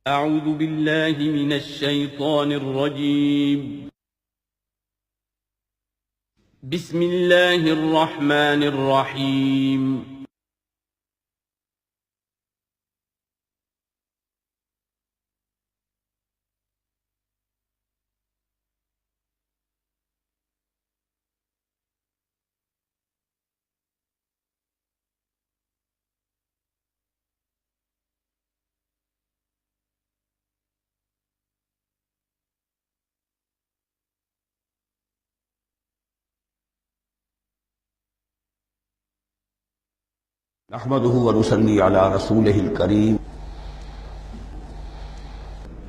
أعوذ بالله من الشيطان الرجيم. بسم الله الرحمن الرحيم. نحمده ونصلي على رسوله الكريم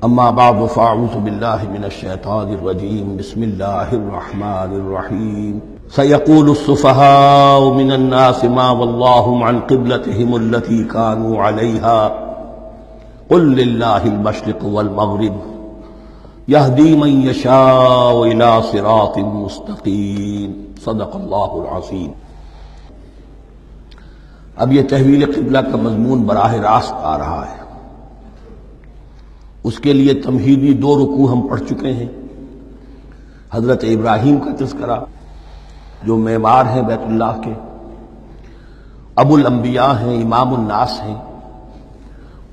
اما بعد فاعوذ بالله من الشيطان الرجيم بسم الله الرحمن الرحيم سيقول السفهاء من الناس ما ولاهم عن قبلتهم التي كانوا عليها قل لله المشرق والمغرب يهدي من يشاء الى صراط مستقيم صدق الله العظيم۔ اب یہ تحویل قبلہ کا مضمون براہ راست آ رہا ہے۔ اس کے لیے تمہیدی 2 رکوع ہم پڑھ چکے ہیں۔ حضرت ابراہیم کا تذکرہ جو معمار ہیں بیت اللہ کے، ابو الانبیاء ہیں، امام الناس ہیں،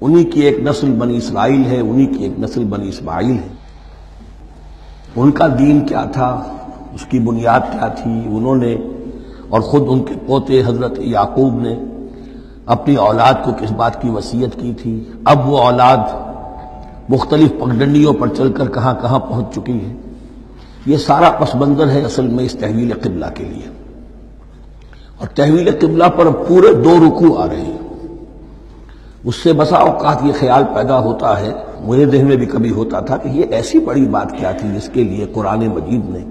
انہی کی ایک نسل بنی اسرائیل ہے، انہی کی ایک نسل بنی اسماعیل ہے۔ ان کا دین کیا تھا، اس کی بنیاد کیا تھی، انہوں نے اور خود ان کے پوتے حضرت یعقوب نے اپنی اولاد کو کس بات کی وصیت کی تھی، اب وہ اولاد مختلف پگڈنڈیوں پر چل کر کہاں کہاں پہنچ چکی ہے، یہ سارا پس منظر ہے اصل میں اس تحویل قبلہ کے لیے۔ اور تحویل قبلہ پر پورے 2 رکوع آ رہے ہیں۔ اس سے بسا اوقات یہ خیال پیدا ہوتا ہے، میرے ذہن میں بھی کبھی ہوتا تھا کہ یہ ایسی بڑی بات کیا تھی جس کے لیے قرآن مجید نے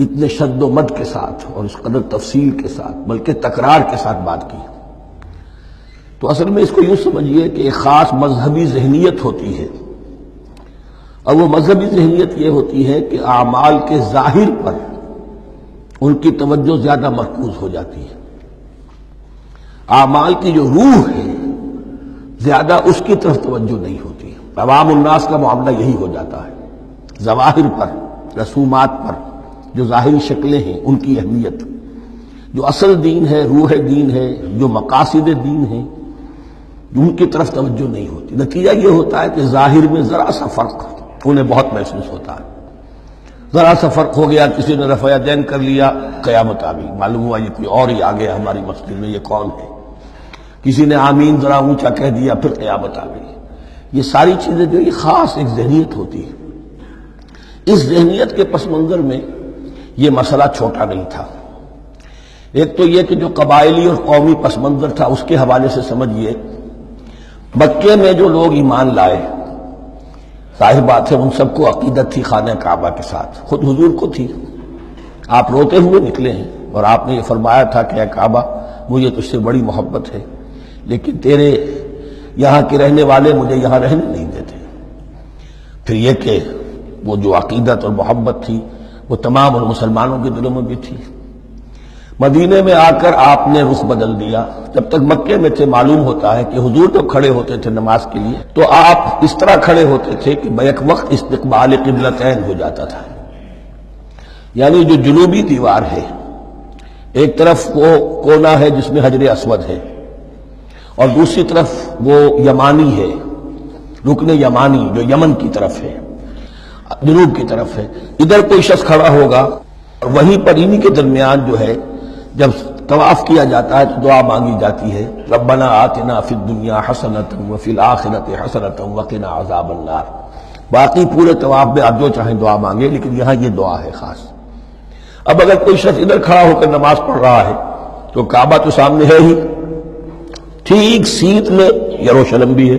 اتنے شد و مد کے ساتھ اور اس قدر تفصیل کے ساتھ بلکہ تکرار کے ساتھ بات کی۔ تو اصل میں اس کو یوں سمجھیے کہ ایک خاص مذہبی ذہنیت ہوتی ہے، اور وہ مذہبی ذہنیت یہ ہوتی ہے کہ اعمال کے ظاہر پر ان کی توجہ زیادہ مرکوز ہو جاتی ہے، اعمال کی جو روح ہے زیادہ اس کی طرف توجہ نہیں ہوتی۔ عوام الناس کا معاملہ یہی ہو جاتا ہے، ظواہر پر، رسومات پر، جو ظاہری شکلیں ہیں ان کی اہمیت، جو اصل دین ہے، روح دین ہے، جو مقاصد دین ہیں، ان کی طرف توجہ نہیں ہوتی۔ نتیجہ یہ ہوتا ہے کہ ظاہر میں ذرا سا فرق انہیں بہت محسوس ہوتا ہے، ذرا سا فرق ہو گیا، کسی نے رفع یدین کر لیا، قیامت آ گئی، معلوم ہوا یہ کوئی اور ہی آ گیا ہماری مسجد میں، یہ کون ہے، کسی نے آمین ذرا اونچا کہہ دیا، پھر قیامت آ گئی۔ یہ ساری چیزیں جو یہ خاص ایک ذہنیت ہوتی ہے، اس ذہنیت کے پس منظر میں یہ مسئلہ چھوٹا نہیں تھا۔ ایک تو یہ کہ جو قبائلی اور قومی پس منظر تھا اس کے حوالے سے سمجھیے، مکے میں جو لوگ ایمان لائے، ظاہر بات ہے ان سب کو عقیدت تھی خانہ کعبہ کے ساتھ، خود حضور کو تھی۔ آپ روتے ہوئے نکلے ہیں اور آپ نے یہ فرمایا تھا کہ اے کعبہ مجھے تجھ سے بڑی محبت ہے، لیکن تیرے یہاں کے رہنے والے مجھے یہاں رہنے نہیں دیتے۔ پھر یہ کہ وہ جو عقیدت اور محبت تھی وہ تمام اور مسلمانوں کے دلوں میں بھی تھی۔ مدینے میں آ کر آپ نے رخ بدل دیا۔ جب تک مکے میں تھے معلوم ہوتا ہے کہ حضور جب کھڑے ہوتے تھے نماز کے لیے تو آپ اس طرح کھڑے ہوتے تھے کہ بیک وقت استقبال قبلتین ہو جاتا تھا، یعنی جو جنوبی دیوار ہے ایک طرف وہ کونا ہے جس میں حجر اسود ہے، اور دوسری طرف وہ یمانی ہے، رکن یمانی جو یمن کی طرف ہے، جنوب کی طرف ہے۔ ادھر کوئی شخص کھڑا ہوگا اور وہیں پر انہی کے درمیان جو ہے جب طواف کیا جاتا ہے تو دعا مانگی جاتی ہے، ربنا آتنا فی الدنیا حسنۃ وفی الآخرۃ حسنۃ وقنا عذاب النار۔ باقی پورے طواف میں آپ جو چاہیں دعا مانگے، لیکن یہاں یہ دعا ہے خاص۔ اب اگر کوئی شخص ادھر کھڑا ہو کر نماز پڑھ رہا ہے تو کعبہ تو سامنے ہے ہی، ٹھیک سیت میں یروشلم بھی ہے۔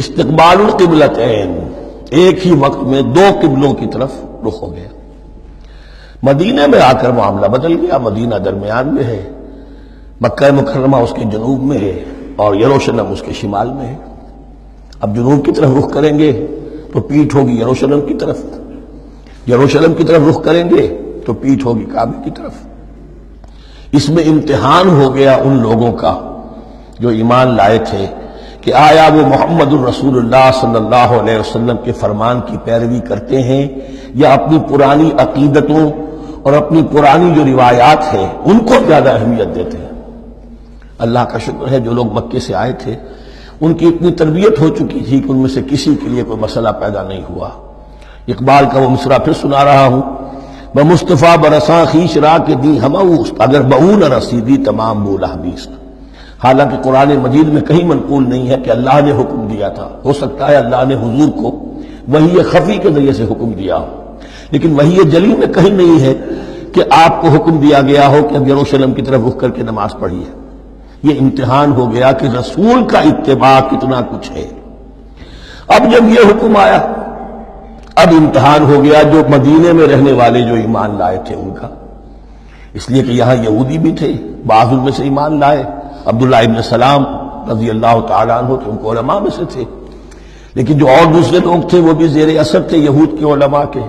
استقبال القبلتین، ایک ہی وقت میں 2 قبلوں کی طرف رخ ہو گیا۔ مدینہ میں آ کر معاملہ بدل گیا، مدینہ درمیان میں ہے، مکہ مکرمہ اس کے جنوب میں ہے اور یروشلم اس کے شمال میں ہے۔ اب جنوب کی طرف رخ کریں گے تو پیٹھ ہوگی یروشلم کی طرف، یروشلم کی طرف رخ کریں گے تو پیٹھ ہوگی کعبے کی طرف۔ اس میں امتحان ہو گیا ان لوگوں کا جو ایمان لائے تھے کہ آیا وہ محمد الرسول اللہ صلی اللہ علیہ وسلم کے فرمان کی پیروی کرتے ہیں یا اپنی پرانی عقیدتوں اور اپنی پرانی جو روایات ہیں ان کو زیادہ اہمیت دیتے ہیں؟ اللہ کا شکر ہے جو لوگ مکے سے آئے تھے ان کی اتنی تربیت ہو چکی تھی کہ ان میں سے کسی کے لیے کوئی مسئلہ پیدا نہیں ہوا۔ اقبال کا وہ مصرع پھر سنا رہا ہوں، بمصطفیٰ برساں خیش را کے دی ہموست، اگر بہو نہ رسیدی تمام بولا بیست۔ حالانکہ قرآن مجید میں کہیں منقول نہیں ہے کہ اللہ نے حکم دیا تھا، ہو سکتا ہے اللہ نے حضور کو وحی خفی کے ذریعے سے حکم دیا ہو، لیکن وحی جلی میں کہیں نہیں ہے کہ آپ کو حکم دیا گیا ہو کہ اب یروشلم کی طرف رخ کر کے نماز پڑھیے۔ یہ امتحان ہو گیا کہ رسول کا اتباع کتنا کچھ ہے۔ اب جب یہ حکم آیا، اب امتحان ہو گیا جو مدینے میں رہنے والے جو ایمان لائے تھے ان کا، اس لیے کہ یہاں یہودی بھی تھے، بعض ان میں سے ایمان لائے، عبداللہ ابن سلام رضی اللہ تعالیٰ عنہ تو ان کو علماء میں سے تھے، لیکن جو اور دوسرے لوگ تھے وہ بھی زیر اثر تھے یہود کے علماء کے،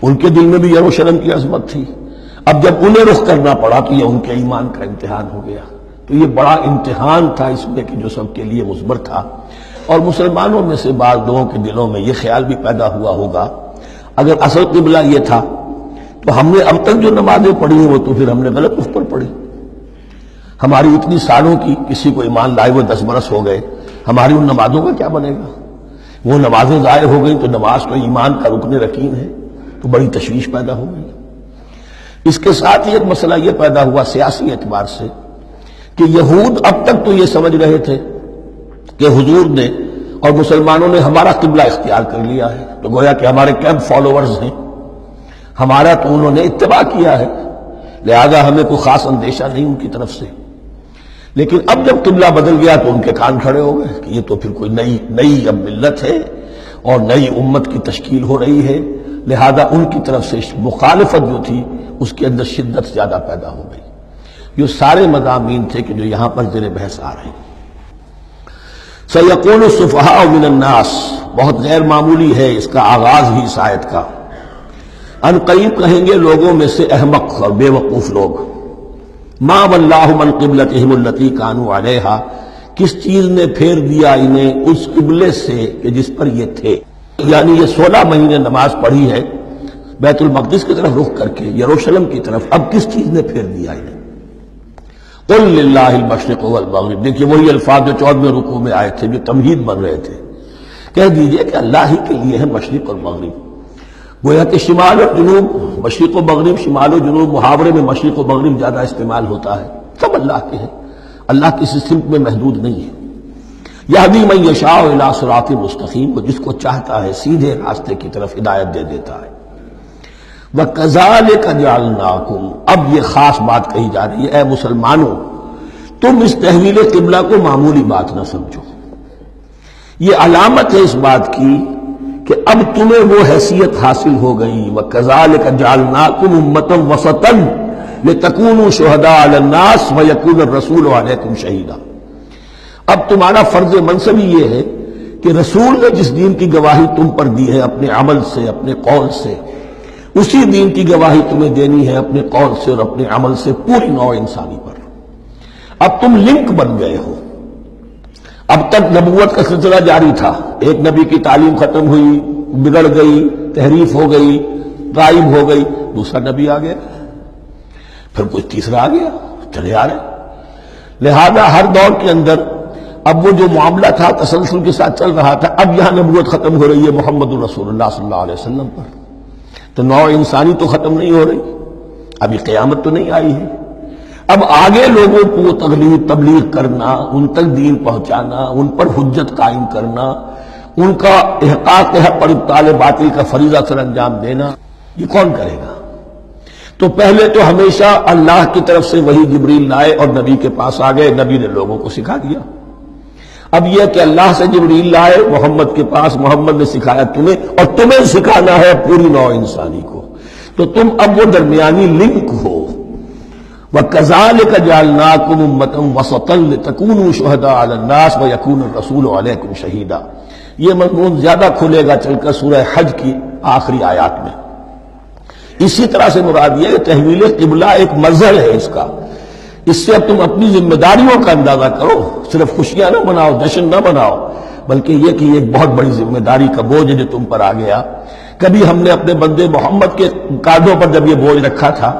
ان کے دل میں بھی یروشلم کی عظمت تھی۔ اب جب انہیں رخ کرنا پڑا تو یہ ان کے ایمان کا امتحان ہو گیا۔ تو یہ بڑا امتحان تھا اس میں کہ جو سب کے لیے مثبت تھا، اور مسلمانوں میں سے بعض لوگوں کے دلوں میں یہ خیال بھی پیدا ہوا ہوگا اگر اصل قبلہ یہ تھا تو ہم نے اب تک جو نمازیں پڑھی ہیں وہ تو پھر ہم نے غلط اس پر پڑھی۔ ہماری اتنی سالوں کی کسی کو ایمان لائے وہ 10 برس ہو گئے، ہماری ان نمازوں کا کیا بنے گا؟ وہ نمازیں ضائع ہو گئیں تو نماز تو ایمان کا رکن رکین ہے، تو بڑی تشویش پیدا ہو گئی۔ اس کے ساتھ ہی ایک مسئلہ یہ پیدا ہوا سیاسی اعتبار سے کہ یہود اب تک تو یہ سمجھ رہے تھے کہ حضور نے اور مسلمانوں نے ہمارا قبلہ اختیار کر لیا ہے، تو گویا کہ ہمارے کیمپ فالوورز ہیں، ہمارا تو انہوں نے اتباع کیا ہے، لہذا ہمیں کوئی خاص اندیشہ نہیں ان کی طرف سے۔ لیکن اب جب قبلہ بدل گیا تو ان کے کان کھڑے ہو گئے کہ یہ تو پھر کوئی نئی اب ملت ہے اور نئی امت کی تشکیل ہو رہی ہے، لہذا ان کی طرف سے مخالفت جو تھی اس کے اندر شدت زیادہ پیدا ہو گئی۔ یہ سارے مضامین تھے کہ جو یہاں پر زیر بحث آ رہے ہیں۔ سَيَقُولُ السُّفَهَاءُ مِنَ النَّاسِ، بہت غیر معمولی ہے اس کا آغاز ہی اس آیت کا۔ ان قریب کہیں گے لوگوں میں سے احمق اور بے وقوف لوگ، ما وَلَّاهُمْ عَنْ قِبْلَتِهِمُ الَّتِي كَانُوا عَلَيْهَا، کس چیز نے پھیر دیا انہیں اس قبلے سے کہ جس پر یہ تھے، یعنی یہ 16 مہینے نماز پڑھی ہے بیت المقدس کی طرف رخ کر کے یروشلم کی طرف، اب کس چیز نے پھیر دیا انہیں؟ قُلْ لِلَّهِ الْمَشْرِقُ وَالْمَغْرِبُ، دیکھیے وہی الفاظ جو 14ویں رکوع میں آئے تھے جو تمہید بن رہے تھے، کہہ دیجئے کہ اللہ ہی کے لیے ہے مشرق اور مغرب۔ گویا کہ شمال اور جنوب، مشرق و مغرب، شمال و جنوب، محاورے میں مشرق و مغرب زیادہ استعمال ہوتا ہے، سب اللہ کے ہیں، اللہ کسی سمت میں محدود نہیں ہے۔ یہدی من یشاء الی صراط مستقیم، وہ جس کو چاہتا ہے سیدھے راستے کی طرف ہدایت دے دیتا ہے۔ وَكَذَلِكَ جَعَلْنَاكُمْ، اب یہ خاص بات کہی جا رہی ہے، اے مسلمانوں تم اس تحویل قبلہ کو معمولی بات نہ سمجھو، یہ علامت ہے اس بات کی کہ اب تمہیں وہ حیثیت حاصل ہو گئی۔ وَكَذَلِكَ جَعَلْنَاكُمْ أُمَّةً وَسَطًا لِتَكُونُوا شُهَدَاءَ عَلَى النَّاسِ وَيَكُونَ الرَّسُولُ عَلَيْكُمْ شَهِيدًا، اب تمہارا فرض منصب یہ ہے کہ رسول نے جس دین کی گواہی تم پر دی ہے اپنے عمل سے، اپنے قول سے، اسی دین کی گواہی تمہیں دینی ہے اپنے قول سے اور اپنے عمل سے پوری نوع انسانی پر۔ اب تم لنک بن گئے ہو۔ اب تک نبوت کا سلسلہ جاری تھا، ایک نبی کی تعلیم ختم ہوئی، بگڑ گئی، تحریف ہو گئی، غائب ہو گئی، دوسرا نبی آ گیا، پھر کوئی تیسرا آ گیا، چلے آ رہے۔ لہذا ہر دور کے اندر اب وہ جو معاملہ تھا تسلسل کے ساتھ چل رہا تھا، اب یہاں نبوت ختم ہو رہی ہے محمد الرسول اللہ صلی اللہ علیہ وسلم پر، تو نوع انسانی تو ختم نہیں ہو رہی، ابھی قیامت تو نہیں آئی ہے۔ اب آگے لوگوں کو تبلیغ کرنا، ان تک دین پہنچانا، ان پر حجت قائم کرنا، ان کا احقاق حق پر ابطال باطل کا فریضہ سر انجام دینا، یہ کون کرے گا؟ تو پہلے تو ہمیشہ اللہ کی طرف سے وہی جبریل لائے اور نبی کے پاس آ گئے، نبی نے لوگوں کو سکھا دیا۔ اب یہ کہ اللہ سے جبریل لائے محمد کے پاس، محمد نے سکھایا تمہیں، اور تمہیں سکھانا ہے پوری نوع انسانی کو، تو تم اب وہ درمیانی لنک ہو۔ وَكَذَلِكَ جَعَلْنَاكُمْ أُمَّةً وَسَطًا لِتَكُونُوا شُهَدَاءَ عَلَى النَّاسِ وَيَكُونَ الرَّسُولُ عَلَيْكُمْ شَهِيدًا، یہ مضمون زیادہ کھلے گا چل کر سورہ حج کی آخری آیات میں۔ اسی طرح سے مراد یہ کہ تحویل قبلہ ایک مظہر ہے اس کا اس سے اب تم اپنی ذمہ داریوں کا اندازہ کرو، صرف خوشیاں نہ مناؤ، جشن نہ مناؤ، بلکہ یہ کہ یہ ایک بہت بڑی ذمہ داری کا بوجھ ہے جو تم پر آ گیا۔ کبھی ہم نے اپنے بندے محمد کے کاندھوں پر جب یہ بوجھ رکھا تھا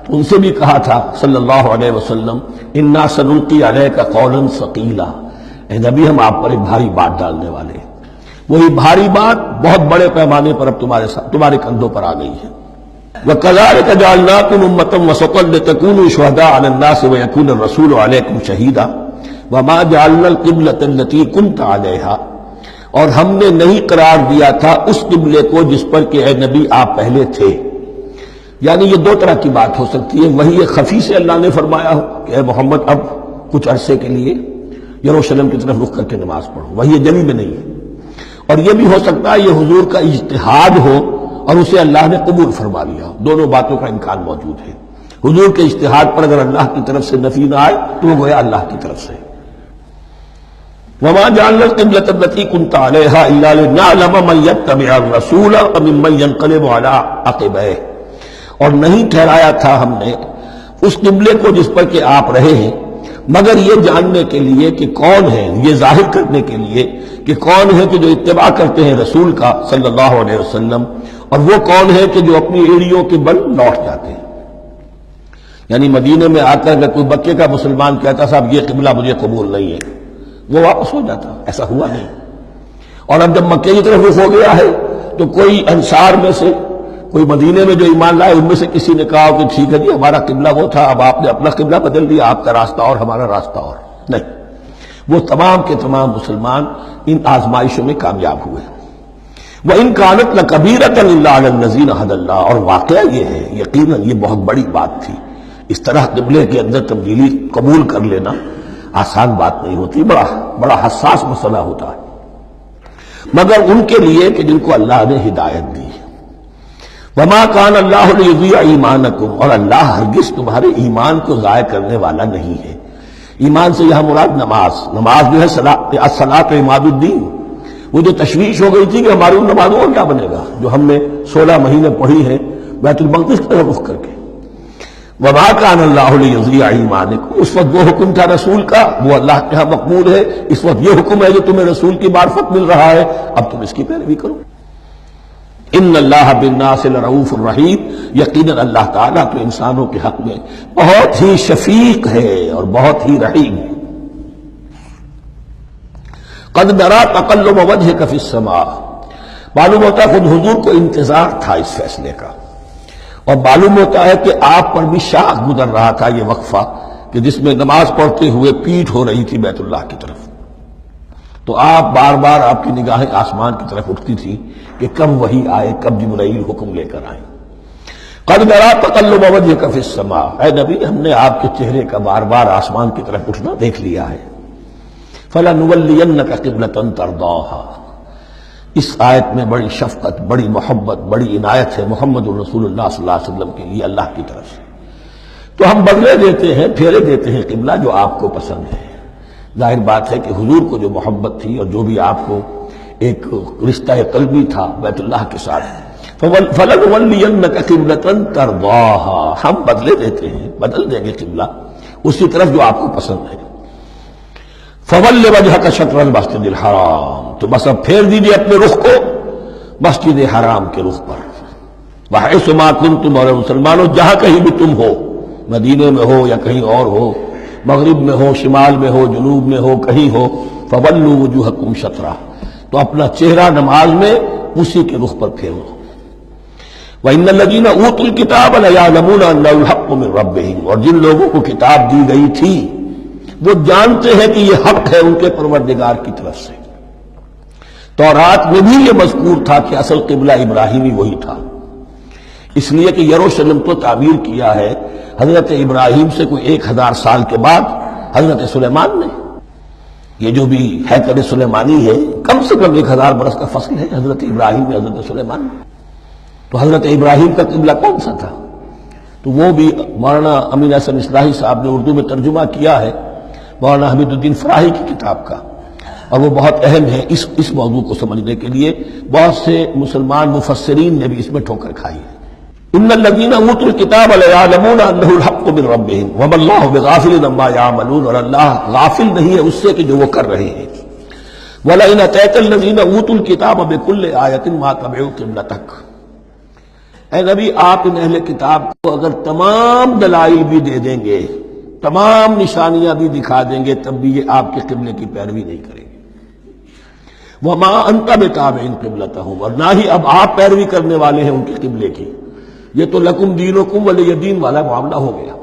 تو ان سے بھی کہا تھا صلی اللہ علیہ وسلم انا سنلقی علیک قولا ثقیلا، اے نبی ہم آپ پر ایک بھاری بات ڈالنے والے ہیں۔ وہی بھاری بات بہت بڑے پیمانے پر اب تمہارے کندھوں پر آ گئی ہے۔ وَكَذَلِكَ جَعَلْنَاكُمْ أُمَّةً وَسَطًا لِتَكُونُوا شُهَدَاءَ عَلَى النَّاسِ وَيَكُونَ الرَّسُولُ عَلَيْكُمْ شَهِيدًا وَمَا جَعَلْنَا الْقِبْلَةَ الَّتِي كُنْتَ عَلَيْهَا، اور ہم نے نہیں قرار دیا تھا اس قبلے کو جس پر کہ اے نبی آپ پہلے تھے۔ یعنی یہ دو طرح کی بات ہو سکتی ہے، وہی خفی سے اللہ نے فرمایا ہو کہ اے محمد اب کچھ عرصے کے لیے یروشلم کی طرف رخ کر کے نماز پڑھو، وہی جلی میں نہیں ہے۔ اور یہ بھی ہو سکتا ہے یہ حضور کا اجتہاد ہو اور اسے اللہ نے قبول فرما لیا ہو، دونوں باتوں کا امکان موجود ہے۔ حضور کے اجتہاد پر اگر اللہ کی طرف سے نفی نہ آئے تو وہ گویا اللہ کی طرف سے۔ وَمَا جَعَلْنَا الْقِبْلَةَ الَّتِي كُنْتَ عَلَيْهَا إِلَّا لِنَعْلَمَ مَن يَتَّبِعُ الرَّسُولَ وَمِمَّن يَنقَلِبُ عَلَىٰ عَقِبَيْهِ، اور نہیں ٹھہرایا تھا ہم نے اس قبلے کو جس پر کہ آپ رہے ہیں مگر یہ جاننے کے لیے کہ کون ہے، یہ ظاہر کرنے کے لیے کہ کون ہے کہ جو اتباع کرتے ہیں رسول کا صلی اللہ علیہ وسلم، اور وہ کون ہے کہ جو اپنی ایڑیوں کے بل لوٹ جاتے ہیں۔ یعنی مدینے میں آ کر اگر کوئی مکے کا مسلمان کہتا صاحب یہ قبلہ مجھے قبول نہیں ہے، وہ واپس ہو جاتا، ایسا ہوا نہیں۔ اور اب جب مکے کی طرف رخ ہو گیا ہے تو کوئی انصار میں سے، کوئی مدینے میں جو ایمان لائے ان میں سے کسی نے کہا کہ ٹھیک ہے جی ہمارا قبلہ وہ تھا، اب آپ نے اپنا قبلہ بدل دیا، آپ کا راستہ اور ہمارا راستہ اور نہیں۔ وہ تمام کے تمام مسلمان ان آزمائشوں میں کامیاب ہوئے۔ وَإِن كَانَتْ لَكَبِيرَةً إِلَّا عَلَى الَّذِينَ هَدَى اللَّهُ، اور واقعہ یہ ہے یقیناً یہ بہت بڑی بات تھی، اس طرح قبلے کے اندر تبدیلی قبول کر لینا آسان بات نہیں ہوتی، بڑا حساس مسئلہ ہوتا ہے، مگر ان کے لیے کہ جن کو اللہ نے ہدایت دی۔ وَمَا كَانَ اللَّهُ لِيُضِيعَ إِيمَانَكُمْ، اور اللہ ہرگز تمہارے ایمان کو ضائع کرنے والا نہیں ہے۔ ایمان سے یہاں مراد نماز جو ہے الصلاۃ عماد الدین، وہ جو تشویش ہو گئی تھی کہ ہماری ان نمازوں کا کیا بنے گا جو ہم نے 16 مہینے پڑھی ہے بیت المقدس کی طرف رخ کر کے۔ وَمَا كَانَ اللَّهُ لِيُضِيعَ إِيمَانَكُمْ، اس وقت وہ حکم تھا رسول کا، وہ اللہ کے ہاں مقبول ہے، اس وقت یہ حکم ہے جو تمہیں رسول کی معرفت مل رہا ہے، اب تم اس کی پیروی کرو۔ ان اللہ بالناس لرؤوف الرحیم، یقیناً اللہ تعالیٰ تو انسانوں کے حق میں بہت ہی شفیق ہے اور بہت ہی رحیم ہے۔ قد نرى تقلب وجهك في السماء، معلوم ہوتا ہے خود حضور کو انتظار تھا اس فیصلے کا، اور معلوم ہوتا ہے کہ آپ پر بھی شاخ گزر رہا تھا یہ وقفہ کہ جس میں نماز پڑھتے ہوئے پیٹھ ہو رہی تھی بیت اللہ کی طرف، تو آپ بار بار آپ کی نگاہیں آسمان کی طرف اٹھتی تھی کہ کب وحی آئے، کب جبرائیل حکم لے کر آئے۔ قد نرى تقلب وجهك في السماء، اے نبی ہم نے آپ کے چہرے کا بار بار آسمان کی طرف اٹھنا دیکھ لیا ہے۔ فَلَنُوَلِّيَنَّكَ قِبْلَةً تَرْضَاهَا، اس آیت میں بڑی شفقت، بڑی محبت، بڑی عنایت ہے محمد الرسول اللہ صلی اللہ علیہ وسلم کے لیے اللہ کی طرف سے، تو ہم بدلے دیتے ہیں، پھیرے دیتے ہیں قبلہ جو آپ کو پسند ہے۔ ظاہر بات ہے کہ حضور کو جو محبت تھی اور جو بھی آپ کو ایک رشتہ قلبی تھا بیت اللہ کے ساتھ، فَلَنُوَلِّيَنَّكَ قِبْلَةً تَرْضَاهَا، ہم بدلے دیتے ہیں، بدل دیں گے قبلہ اسی طرف جو آپ کو پسند ہے۔ فَوَلِّ وَجْهَكَ شَطْرَ الْمَسْجِدِ الْحَرَامِ، تو بس اب پھیر دیجیے اپنے رخ کو مسجد حرام کے رخ پر۔ وَحَيْثُ مَا كُنْتُمْ، اور مسلمانوں جہاں کہیں بھی تم ہو، مدینے میں ہو یا کہیں اور ہو، مغرب میں ہو، شمال میں ہو، جنوب میں ہو، کہیں ہو، فَوَلُّوا وُجُوهَكُمْ شَطْرَهُ، تو اپنا چہرہ نماز میں اسی کے رخ پر پھیرو۔ وَإِنَّ الَّذِينَ أُوتُوا الْكِتَابَ لَيَعْلَمُونَ أَنَّهُ الْحَقُّ مِنْ رَبِّهِمْ، اور جن لوگوں کو کتاب دی گئی تھی وہ جانتے ہیں کہ یہ حق ہے ان کے پروردگار کی طرف سے۔ تورات میں بھی یہ مذکور تھا کہ اصل قبلہ ابراہیمی وہی تھا، اس لیے کہ یروشلم تو تعمیر کیا ہے حضرت ابراہیم سے کوئی 1000 سال کے بعد حضرت سلیمان نے۔ یہ جو بھی ہیکل سلیمانی ہے کم سے کم 1000 برس کا فصل ہے حضرت ابراہیم میں حضرت سلیمان میں۔ تو حضرت ابراہیم کا قبلہ کون سا تھا؟ تو وہ بھی مولانا امین احسن اصلاحی صاحب نے اردو میں ترجمہ کیا ہے مولانا حمید الدین فراہی کی کتاب کا، اور وہ بہت اہم ہے اس موضوع کو سمجھنے کے لیے۔ بہت سے مسلمان مفسرین نے بھی اس میں ٹھوکر کھائی ہے۔ ان الذین اوتوا الکتاب لیعلمون انہ الحق من ربہم وما اللہ بغافل عما یعملون، اور اللہ غافل نہیں ہے اس سے کہ جو وہ کر رہے ہیں۔ وَلَئِنْ أَتَيْتَ الَّذِينَ أُوتُوا الْكِتَابَ بِكُلِّ آیَةٍ مَا تَبِعُوا قِبْلَتَكَ، اے نبی آپ ان اہل کتاب کو اگر تمام دلائل بھی دے دیں گے، تمام نشانیاں بھی دکھا دیں گے، تب بھی یہ آپ کے قبلے کی پیروی نہیں کریں گے۔ وَمَا أَنْتَ بِتَابِعٍ قِبْلَتَهُمْ، اور نہ ہی اب آپ پیروی کرنے والے ہیں ان کے قبلے کی۔ یہ تو لکم دینکم ولی دین والا معاملہ ہو گیا۔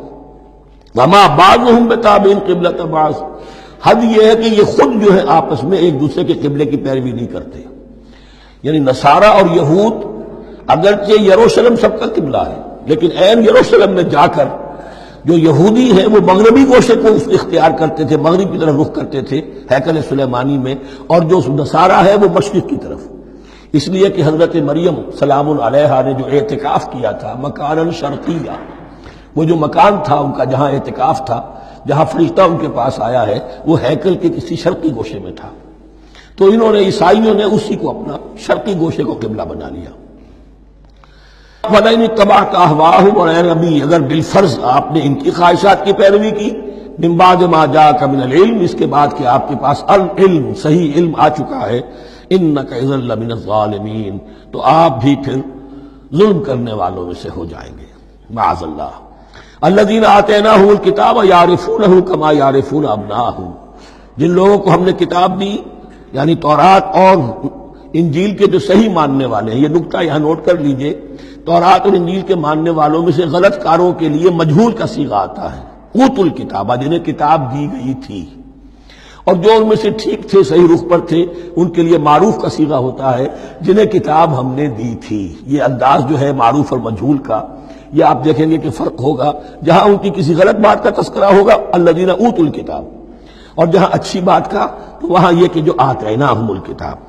وَمَا بَعْضُهُمْ بِتَابِعٍ قِبْلَةَ بَعْضٍ، حد یہ ہے کہ یہ خود جو ہے آپس میں ایک دوسرے کے قبلے کی پیروی نہیں کرتے۔ یعنی نصارہ اور یہود اگرچہ یروشلم سب کا قبلہ ہے، لیکن عین یروشلم میں جا کر جو یہودی ہیں وہ مغربی گوشے کو اختیار کرتے تھے، مغرب کی طرف رخ کرتے تھے ہیکل سلیمانی میں، اور جو نصارہ ہے وہ مشرق کی طرف، اس لیے کہ حضرت مریم سلام علیہا نے جو اعتکاف کیا تھا مکاناً شرقیہ، وہ جو مکان تھا ان کا جہاں اعتکاف تھا، جہاں فرشتہ ان کے پاس آیا ہے، وہ ہیکل کے کسی شرقی گوشے میں تھا، تو انہوں نے عیسائیوں نے اسی کو اپنا شرقی گوشے کو قبلہ بنا لیا۔ وَلَئِنِ اتَّبَعْتَ أَهْوَاءَهُمْ، اور اے نبی اگر بالفرض آپ نے ان کی خواہشات کی پیروی کی، مِن بَعْدِ مَا جَاءَكَ مِنَ الْعِلْمِ، اس کے بعد کہ آپ کے پاس العلم صحیح علم آ چکا ہے، إِنَّكَ إِذًا لَّمِنَ الظَّالِمِينَ، تو آپ بھی پھر ظلم کرنے والوں میں سے ہو جائیں گے، معاذ اللہ۔ الذین آتیناہم الکتاب یعرفونہ کما یعرفون ابناءہم، جن لوگوں کو ہم نے کتاب دی، یعنی تورات اور انجیل کے جو صحیح ماننے والے ہیں، یہ نکتہ یہاں نوٹ کر لیجئے، تورات اور انجیل کے ماننے والوں میں سے غلط کاروں کے لیے مجہول کا صیغہ آتا ہے، اوتوا الکتاب، جنہیں کتاب دی گئی تھی، اور جو ان میں سے ٹھیک تھے، صحیح رخ پر تھے، ان کے لیے معروف کا صیغہ ہوتا ہے جنہیں کتاب ہم نے دی تھی۔ یہ انداز جو ہے معروف اور مجہول کا، یہ آپ دیکھیں گے کہ فرق ہوگا، جہاں ان کی کسی غلط بات کا تذکرہ ہوگا الذین اوتوا الکتاب، اور جہاں اچھی بات کا تو وہاں یہ کہ جو آتیناہم الکتاب،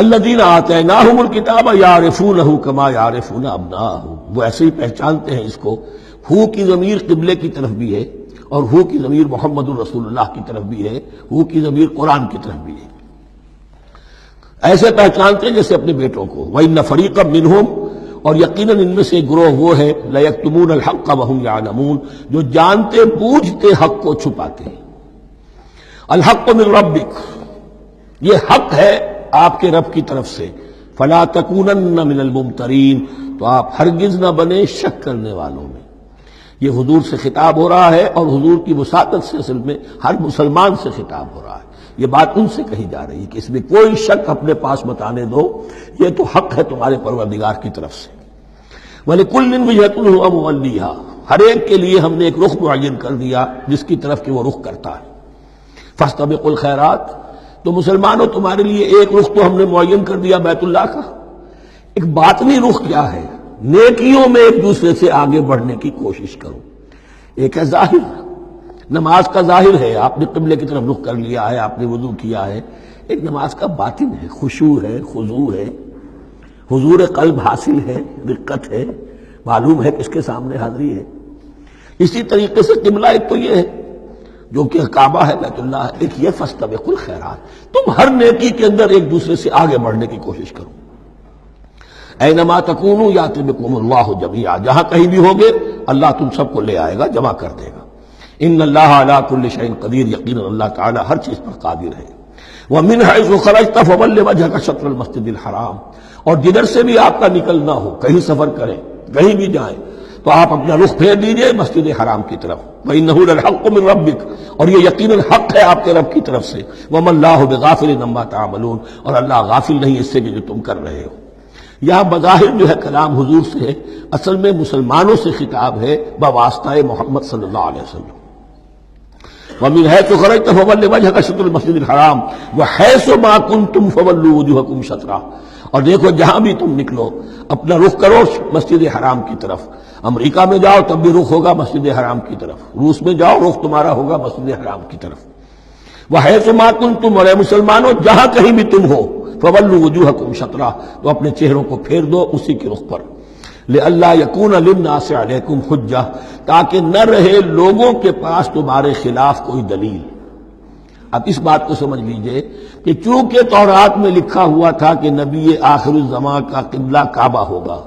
الذین آتیناہم الکتاب یعرفونہ کما یعرفون ابناءہم، وہ ایسے ہی پہچانتے ہیں اس کو۔ ہو کی ضمیر قبلے کی طرف بھی ہے، اور ہو کی ضمیر محمد الرسول اللہ کی طرف بھی ہے، ہو کی ضمیر قرآن کی طرف بھی ہے، ایسے پہچانتے ہیں جیسے اپنے بیٹوں کو۔ وَإِنَّ فَرِيقًا مِّنْهُمْ، اور یقیناً ان میں سے ایک گروہ وہ ہے لَيَكْتُمُونَ الْحَقَّ وَهُمْ يَعْلَمُونَ، جو جانتے بوجھتے حق کو چھپاتے ہیں۔ الحق من ربک، یہ حق ہے آپ کے رب کی طرف سے، فَلَا تَكُونَنَّ مِنَ الْمُمْتَرِينَ، تو آپ ہرگز نہ بنے شک کرنے والوں میں۔ یہ حضور سے خطاب ہو رہا ہے، اور حضور کی وساطت سے اصل میں ہر مسلمان سے خطاب ہو رہا ہے۔ یہ بات ان سے کہی جا رہی ہے کہ اس میں کوئی شک اپنے پاس بتانے دو، یہ تو حق ہے تمہارے پروردگار کی طرف سے۔ وَلِكُلٍّ وِجْهَةٌ هُوَ مُوَلِّيهَا، ہر ایک کے لیے ہم نے ایک رخ معین کر دیا جس کی طرف کہ وہ رخ کرتا ہے۔ فَاسْتَبِقُوا الْخَيْرَاتِ، تو مسلمانوں تمہارے لیے ایک رخ تو ہم نے معین کر دیا بیت اللہ کا۔ ایک باطنی رخ کیا ہے؟ نیکیوں میں ایک دوسرے سے آگے بڑھنے کی کوشش کرو۔ ایک ہے ظاہر، نماز کا ظاہر ہے، آپ نے قبلے کی طرف رخ کر لیا ہے، آپ نے وضو کیا ہے۔ ایک نماز کا باطن ہے، خشوع ہے، خضوع ہے، حضور قلب حاصل ہے، رقت ہے، معلوم ہے کس کے سامنے حاضری ہے۔ اسی طریقے سے قبلہ ایک تو یہ ہے جو کہ کعبہ ہے، بیت اللہ ہے، ایک یہ فاستبقوا الخیرات، تم ہر نیکی کے اندر ایک دوسرے سے آگے بڑھنے کی کوشش کرو۔ اینما تکونوا یأتی بکم اللہ جمیعا، جہاں کہیں بھی ہوگے اللہ تم سب کو لے آئے گا، جمع کر دے گا۔ ان اللہ علی کل شیء قدیر، یقینا اللہ تعالی ہر چیز پر قادر ہے۔ ومن حیث خرجت فول وجهک شطر المسجد الحرام، اور جدھر سے بھی آپ کا نکلنا ہو، کہیں سفر کریں، کہیں بھی جائیں، تو آپ اپنا رخ پھیر دیجئے مسجد حرام کی طرف۔ وَإِنَّهُ لَلْحَقُّ مِن رَبِّكَ، اور یہ یقیناً حق ہے آپ کے رب کی طرف سے۔ وَمَا اللَّهُ بِغَافِلٍ عَمَّا تَعْمَلُونَ، اور اللہ غافل نہیں اس سے کہ جو تم کر رہے ہو۔ یہاں بظاہر جو ہے کلام حضور سے ہے، اصل میں مسلمانوں سے خطاب ہے بواسطہ محمد صلی اللہ علیہ وسلم۔ وَمِنْ حَيْثُ خَرَجْتَ فَوَلِّ وَجْهَكَ شَطْرَ الْمَسْجِدِ الْحَرَامِ وَحَيْثُ مَا كُنْتُمْ فَوَلُّوا وُجُوهَكُمْ شَطْرَهُ، اور دیکھو جہاں بھی تم نکلو اپنا رخ کرو مسجد حرام کی طرف۔ امریکہ میں جاؤ تب بھی رخ ہوگا مسجد حرام کی طرف، روس میں جاؤ رخ تمہارا ہوگا مسجد حرام کی طرف۔ وَحَيْثُ مَا كُنْتُمْ، اور اے مسلمانوں جہاں کہیں بھی تم ہو، فَوَلُّوا وُجُوهَكُمْ شَطْرَهُ، تو اپنے چہروں کو پھیر دو اسی کے رخ پر۔ لِأَلَّا يَكُونَ لِلنَّاسِ عَلَيْكُمْ حُجَّةٌ، تاکہ نہ رہے لوگوں کے پاس تمہارے خلاف کوئی دلیل۔ اب اس بات کو سمجھ لیجئے کہ چونکہ تورات میں لکھا ہوا تھا کہ نبی آخر الزمان کا قبلہ کعبہ ہوگا،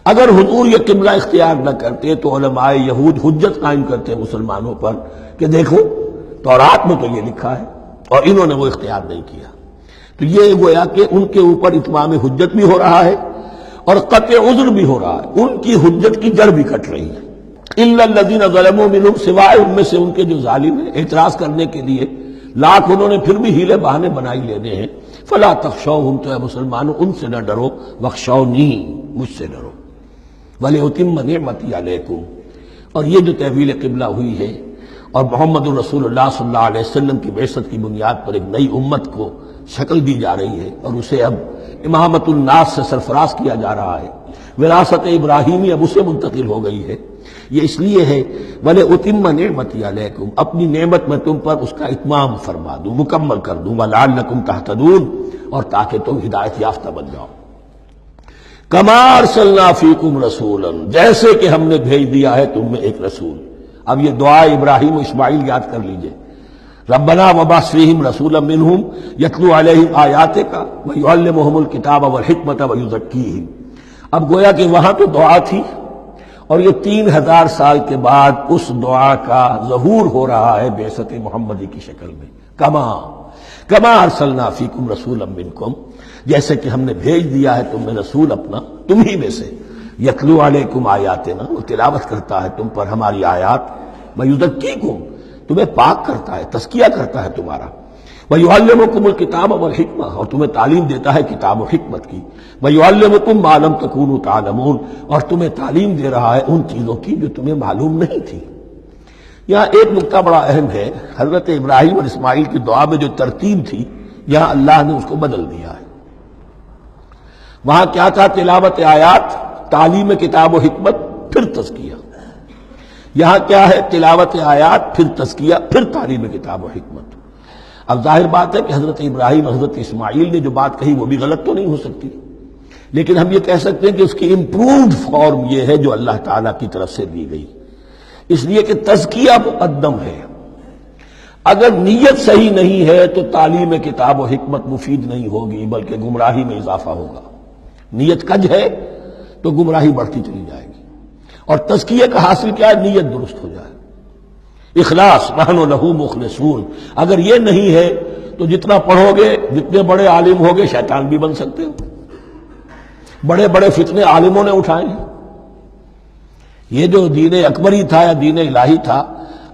اگر حضور یہ قبلہ اختیار نہ کرتے تو علماء یہود حجت قائم کرتے مسلمانوں پر کہ دیکھو تورات میں تو یہ لکھا ہے اور انہوں نے وہ اختیار نہیں کیا. تو یہ گویا کہ ان کے اوپر اتمام حجت بھی ہو رہا ہے اور قطع عذر بھی ہو رہا ہے، ان کی حجت کی جڑ بھی کٹ رہی ہے. الا الذین ظلموا منہم، سوائے ان میں سے ان کے جو ظالم ہیں، اعتراض کرنے کے لیے لاکھ انہوں نے پھر بھی ہیلے بہانے بنائی لینے ہیں. فلا تخشوہم، تو اے مسلمانوں ان سے نہ ڈرو، واخشونی، مجھ سے ڈرو. وَلِأُتِمَّ نِعْمَتِي عَلَيْكُمْ، اور یہ جو تحویل قبلہ ہوئی ہے اور محمد الرسول اللہ صلی اللہ علیہ وسلم کی بعثت کی بنیاد پر ایک نئی امت کو شکل دی جا رہی ہے اور اسے اب امامت الناس سے سرفراز کیا جا رہا ہے، وراثت ابراہیمی اب اسے منتقل ہو گئی ہے. یہ اس لیے ہے وَلِأُتِمَّ نِعْمَتِي عَلَيْكُمْ، اپنی نعمت میں تم پر اس کا اتمام فرما دوں، مکمل کر دوں. وَلَعَلَّكُمْ تَهْتَدُونَ، اور تاکہ تم ہدایت یافتہ بن جاؤ. کما ارسلنا فیکم رسولا، جیسے کہ ہم نے بھیج دیا ہے تم میں ایک رسول. اب یہ دعا ابراہیم و اسماعیل یاد کر لیجئے. ربنا وبعث فیہم رسولا منہم یتلو علیہم آیاتک ویعلمہم الکتاب والحکمۃ ویزکیہم. اب گویا کہ وہاں تو دعا تھی اور یہ 3000 سال کے بعد اس دعا کا ظہور ہو رہا ہے بعثت محمدی کی شکل میں. کما ارسلنا فیکم رسولا منکم، جیسے کہ ہم نے بھیج دیا ہے تم میں رسول اپنا تم ہی میں سے. یتلو علیکم آیاتنا، وہ تلاوت کرتا ہے تم پر ہماری آیات. ویزکیکم، تمہیں پاک کرتا ہے، تزکیہ کرتا ہے تمہارا. ویعلمکم الکتاب والحکمہ، اور تمہیں تعلیم دیتا ہے کتاب و حکمت کی. ویعلمکم ما لم تکونوا تعلمون، اور تمہیں تعلیم دے رہا ہے ان چیزوں کی جو تمہیں معلوم نہیں تھی. یہاں ایک نکتہ بڑا اہم ہے، حضرت ابراہیم اور اسماعیل کی دعا میں جو ترتیب تھی یہاں اللہ نے اس کو بدل دیا ہے. وہاں کیا تھا؟ تلاوت آیات، تعلیم کتاب و حکمت، پھر تزکیہ. یہاں کیا ہے؟ تلاوت آیات، پھر تزکیہ، پھر تعلیم کتاب و حکمت. اب ظاہر بات ہے کہ حضرت ابراہیم حضرت اسماعیل نے جو بات کہی وہ بھی غلط تو نہیں ہو سکتی، لیکن ہم یہ کہہ سکتے ہیں کہ اس کی امپرووڈ فارم یہ ہے جو اللہ تعالیٰ کی طرف سے دی گئی، اس لیے کہ تزکیہ مقدم ہے. اگر نیت صحیح نہیں ہے تو تعلیم کتاب و حکمت مفید نہیں ہوگی بلکہ گمراہی میں اضافہ ہوگا. نیت کج ہے تو گمراہی بڑھتی چلی جائے گی. اور تزکیہ کا حاصل کیا ہے؟ نیت درست ہو جائے، اخلاص، نحن لہ مخلصون. اگر یہ نہیں ہے تو جتنا پڑھو گے، جتنے بڑے عالم ہوگے، شیطان بھی بن سکتے ہو. بڑے بڑے فتنے عالموں نے اٹھائے ہیں. یہ جو دین اکبری تھا یا دین الہی تھا،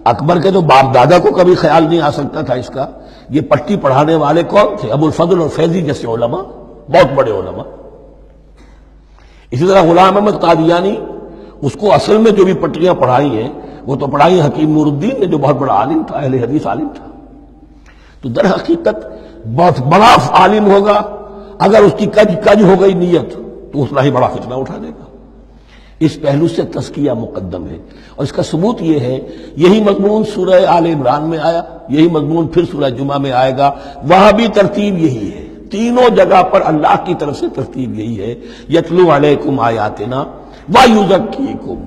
اکبر کے تو باپ دادا کو کبھی خیال نہیں آ سکتا تھا اس کا. یہ پٹی پڑھانے والے کون تھے؟ ابو الفضل اور فیضی جیسے علماء، بہت بڑے علماء. اسی طرح غلام احمد قادیانی، اس کو اصل میں جو بھی پٹیاں پڑھائی ہیں وہ تو پڑھائی حکیم نور الدین نے، جو بہت بڑا عالم تھا، اہل حدیث عالم تھا. تو در حقیقت بہت بڑا عالم ہوگا، اگر اس کی کج ہو گئی نیت تو اس ہی بڑا فتنہ اٹھا دے گا. اس پہلو سے تزکیہ مقدم ہے، اور اس کا ثبوت یہ ہے، یہی مضمون سورہ آل عمران میں آیا، یہی مضمون پھر سورہ جمعہ میں آئے گا. وہاں بھی ترتیب یہی ہے، تینوں جگہ پر اللہ کی طرف سے ترتیب یہی ہے. یتلو علیکم آیاتنا ویزکیکم،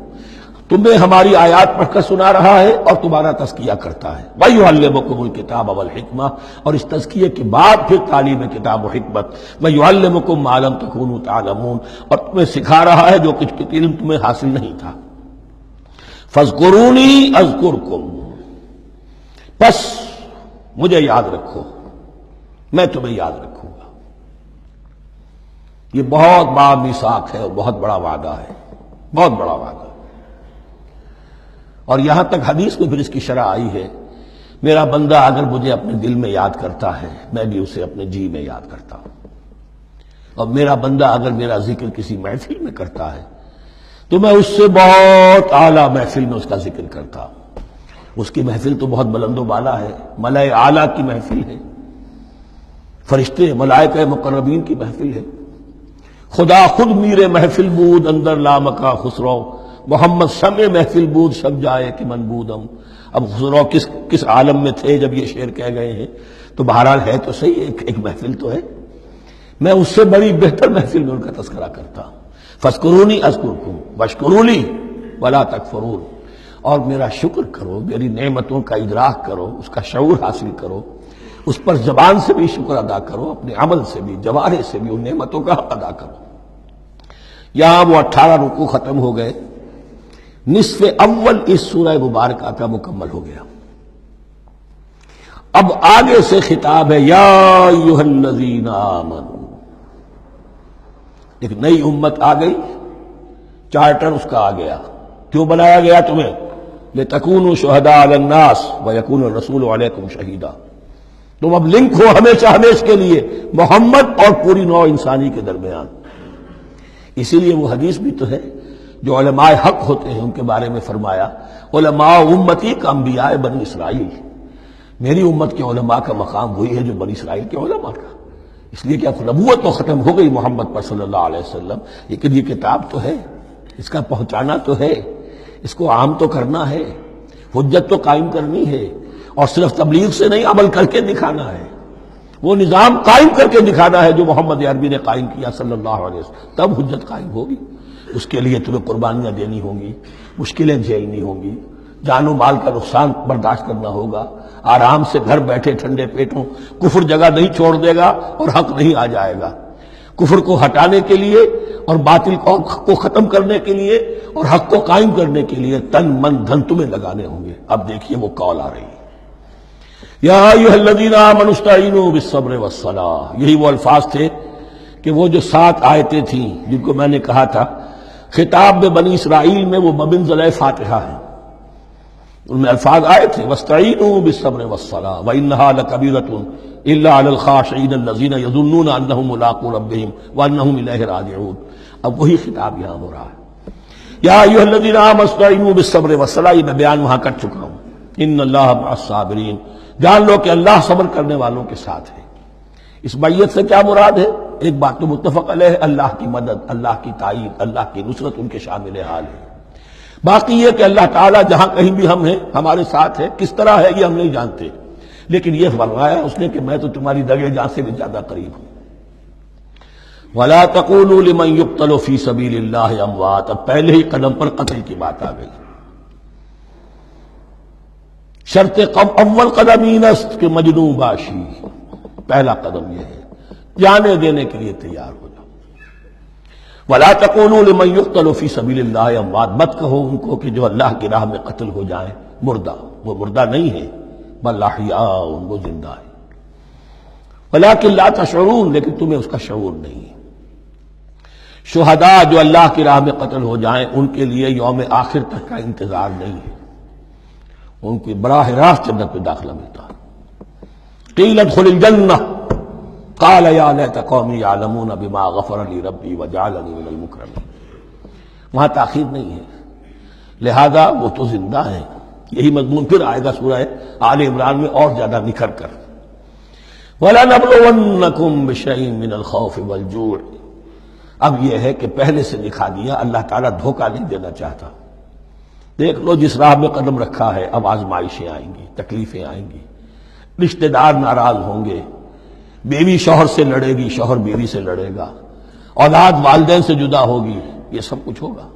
تمہیں ہماری آیات پڑھ کر سنا رہا ہے اور تمہارا تزکیہ کرتا ہے. ویعلمکم الکتاب والحکمہ، اور اس تزکیے کے بعد پھر تعلیم کتاب و حکمت. ویعلمکم ما لم تکونوا تعلمون، اور تمہیں سکھا رہا ہے جو کچھ علم تمہیں حاصل نہیں تھا. فاذکرونی اذکرکم، پس مجھے یاد رکھو، میں تمہیں یاد رکھوں گا. یہ بہت بڑا میثاق ہے اور بہت بڑا وعدہ ہے، بہت بڑا وعدہ. اور یہاں تک حدیث میں پھر اس کی شرح آئی ہے، میرا بندہ اگر مجھے اپنے دل میں یاد کرتا ہے میں بھی اسے اپنے جی میں یاد کرتا ہوں. اور میرا بندہ اگر میرا ذکر کسی محفل میں کرتا ہے تو میں اس سے بہت اعلیٰ محفل میں اس کا ذکر کرتا ہوں. اس کی محفل تو بہت بلند و بالا ہے، ملائے اعلیٰ کی محفل ہے، فرشتے ملائکہ مقربین کی محفل ہے. خدا خود میرے محفل بود اندر لامکا خسرو، محمد شمع محفل بود شب جائے کہ من بودم. اب خسرو کس عالم میں تھے جب یہ شعر کہہ گئے ہیں؟ تو بہرحال ہے تو صحیح، ایک محفل تو ہے. میں اس سے بڑی بہتر محفل میں ان کا تذکرہ کرتا ہوں. فاذکرونی اذکرکم واشکروا لی ولا تکفرون، اور میرا شکر کرو، میری نعمتوں کا ادراک کرو، اس کا شعور حاصل کرو، اس پر زبان سے بھی شکر ادا کرو، اپنے عمل سے بھی، جوارح سے بھی ان نعمتوں کا حق ادا کرو. یہاں وہ 18 رکوع ختم ہو گئے، نصف اول اس سورہ مبارکہ کا مکمل ہو گیا۔ اب آگے سے خطاب ہے یا ایھا الذین آمنوا، ایک نئی امت آ گئی، چارٹر اس کا آ گیا۔ کیوں بنایا گیا تمہیں؟ لتکونوا شہداء علی الناس ویکون الرسول علیکم شہیدا، تم اب لنک ہو ہمیشہ ہمیشہ کے لیے محمد اور پوری نوع انسانی کے درمیان۔ اسی لیے وہ حدیث بھی تو ہے جو علماء حق ہوتے ہیں ان کے بارے میں فرمایا علماء امتی کا انبیاء بنی اسرائیل، میری امت کے علماء کا مقام وہی ہے جو بنی اسرائیل کے علماء کا۔ اس لیے کہ اب نبوت تو ختم ہو گئی محمد پر صلی اللہ علیہ وسلم، لیکن یہ کتاب تو ہے، اس کا پہنچانا تو ہے، اس کو عام تو کرنا ہے، حجت تو قائم کرنی ہے، اور صرف تبلیغ سے نہیں عمل کر کے دکھانا ہے، وہ نظام قائم کر کے دکھانا ہے جو محمد عربی نے قائم کیا صلی اللہ علیہ وسلم، تب حجت قائم ہوگی۔ اس کے لیے تمہیں قربانیاں دینی ہوں گی، مشکلیں جھیلنی ہوں گی، جان و مال کا نقصان برداشت کرنا ہوگا، آرام سے گھر بیٹھے ٹھنڈے پیٹوں کفر جگہ نہیں چھوڑ دے گا اور حق نہیں آ جائے گا۔ کفر کو ہٹانے کے لیے اور باطل کو ختم کرنے کے لیے اور حق کو قائم کرنے کے لیے تن من دھن تمہیں لگانے ہوں گے۔ اب دیکھیے وہ کال آ رہی ہے، یا ایھا الذین آمنوا استعینوا بالصبر والصلاۃ۔ یہی وہ الفاظ تھے کہ وہ جو 7 آیتیں تھیں جن کو میں نے کہا تھا خطاب میں بنی اسرائیل میں وہ بمنزلہ فاتحہ ہیں، ان میں الفاظ آئے تھے واستعینوا بالصبر والصلاۃ وانھا لکبیرۃ الا علی الخاشعین الذین یظنون انہم ملاقو ربہم وانہم الیہ راجعون۔ اب وہی خطاب یہاں ہو رہا ہے، یا ایھا الذین آمنوا استعینوا بالصبر والصلاۃ۔ یہ میں بیان وہاں کر چکا ہوں، ان اللہ مع الصابرین، جان لو کہ اللہ صبر کرنے والوں کے ساتھ ہے۔ اس بیعت سے کیا مراد ہے؟ ایک بات تو متفق علیہ ہے، اللہ کی مدد، اللہ کی تائید، اللہ کی نصرت ان کے شامل حال ہے۔ باقی یہ کہ اللہ تعالیٰ جہاں کہیں بھی ہم ہیں ہمارے ساتھ ہے، کس طرح ہے یہ ہم نہیں جانتے، لیکن یہ فرمایا اس نے کہ میں تو تمہاری دگے جان سے بھی زیادہ قریب ہوں۔ وَلَا تَقُولُوا لِمَن يُقْتَلُ فِي سَبِيلِ اللَّهِ أَمْوَاتٌ، اب پہلے ہی قدم پر قتل کی بات آ گئی۔ شرط اول قدم این است کہ مجنون باشی، پہلا قدم یہ ہے جانے دینے کے لیے تیار ہو جاؤ۔ وَلَا تَقُولُوا لِمَن يُقْتَلُ فِي سَبِيلِ اللَّهِ أَمْوَاتٌ، مت کہو ان کو کہ جو اللہ کی راہ میں قتل ہو جائیں مردہ، وہ مردہ نہیں ہے، بل احیاء، وہ زندہ ہے، وَلَٰكِن لَا تَشْعُرُونَ، لیکن تمہیں اس کا شعور نہیں ہے۔ شہداء جو اللہ کی راہ میں قتل ہو جائیں ان کے لیے یوم آخر تک کا انتظار نہیں ہے، ان کی براہ راست جنت میں داخلہ ملتا ہے۔ قیل ادخل الجنہ قال یا لیت قومی یعلمون بما غفر لی ربی وجعلنی من المکرمین، وہاں تاخیر نہیں ہے، لہذا وہ تو زندہ ہیں۔ یہی مضمون پھر آئے گا سورہ آل عمران میں اور زیادہ نکھر کر، وَلَنَبْلُوَنَّكُمْ بِشَيْءٍ مِّنَ الْخَوْفِ وَالْجُوعِ۔ اب یہ ہے کہ پہلے سے دکھا دیا، اللہ تعالیٰ دھوکہ نہیں دینا چاہتا۔ دیکھ لو جس راہ میں قدم رکھا ہے اب آزمائشیں آئیں گی، تکلیفیں آئیں گی، رشتہ دار ناراض ہوں گے، بیوی شوہر سے لڑے گی، شوہر بیوی سے لڑے گا، اولاد والدین سے جدا ہوگی، یہ سب کچھ ہوگا،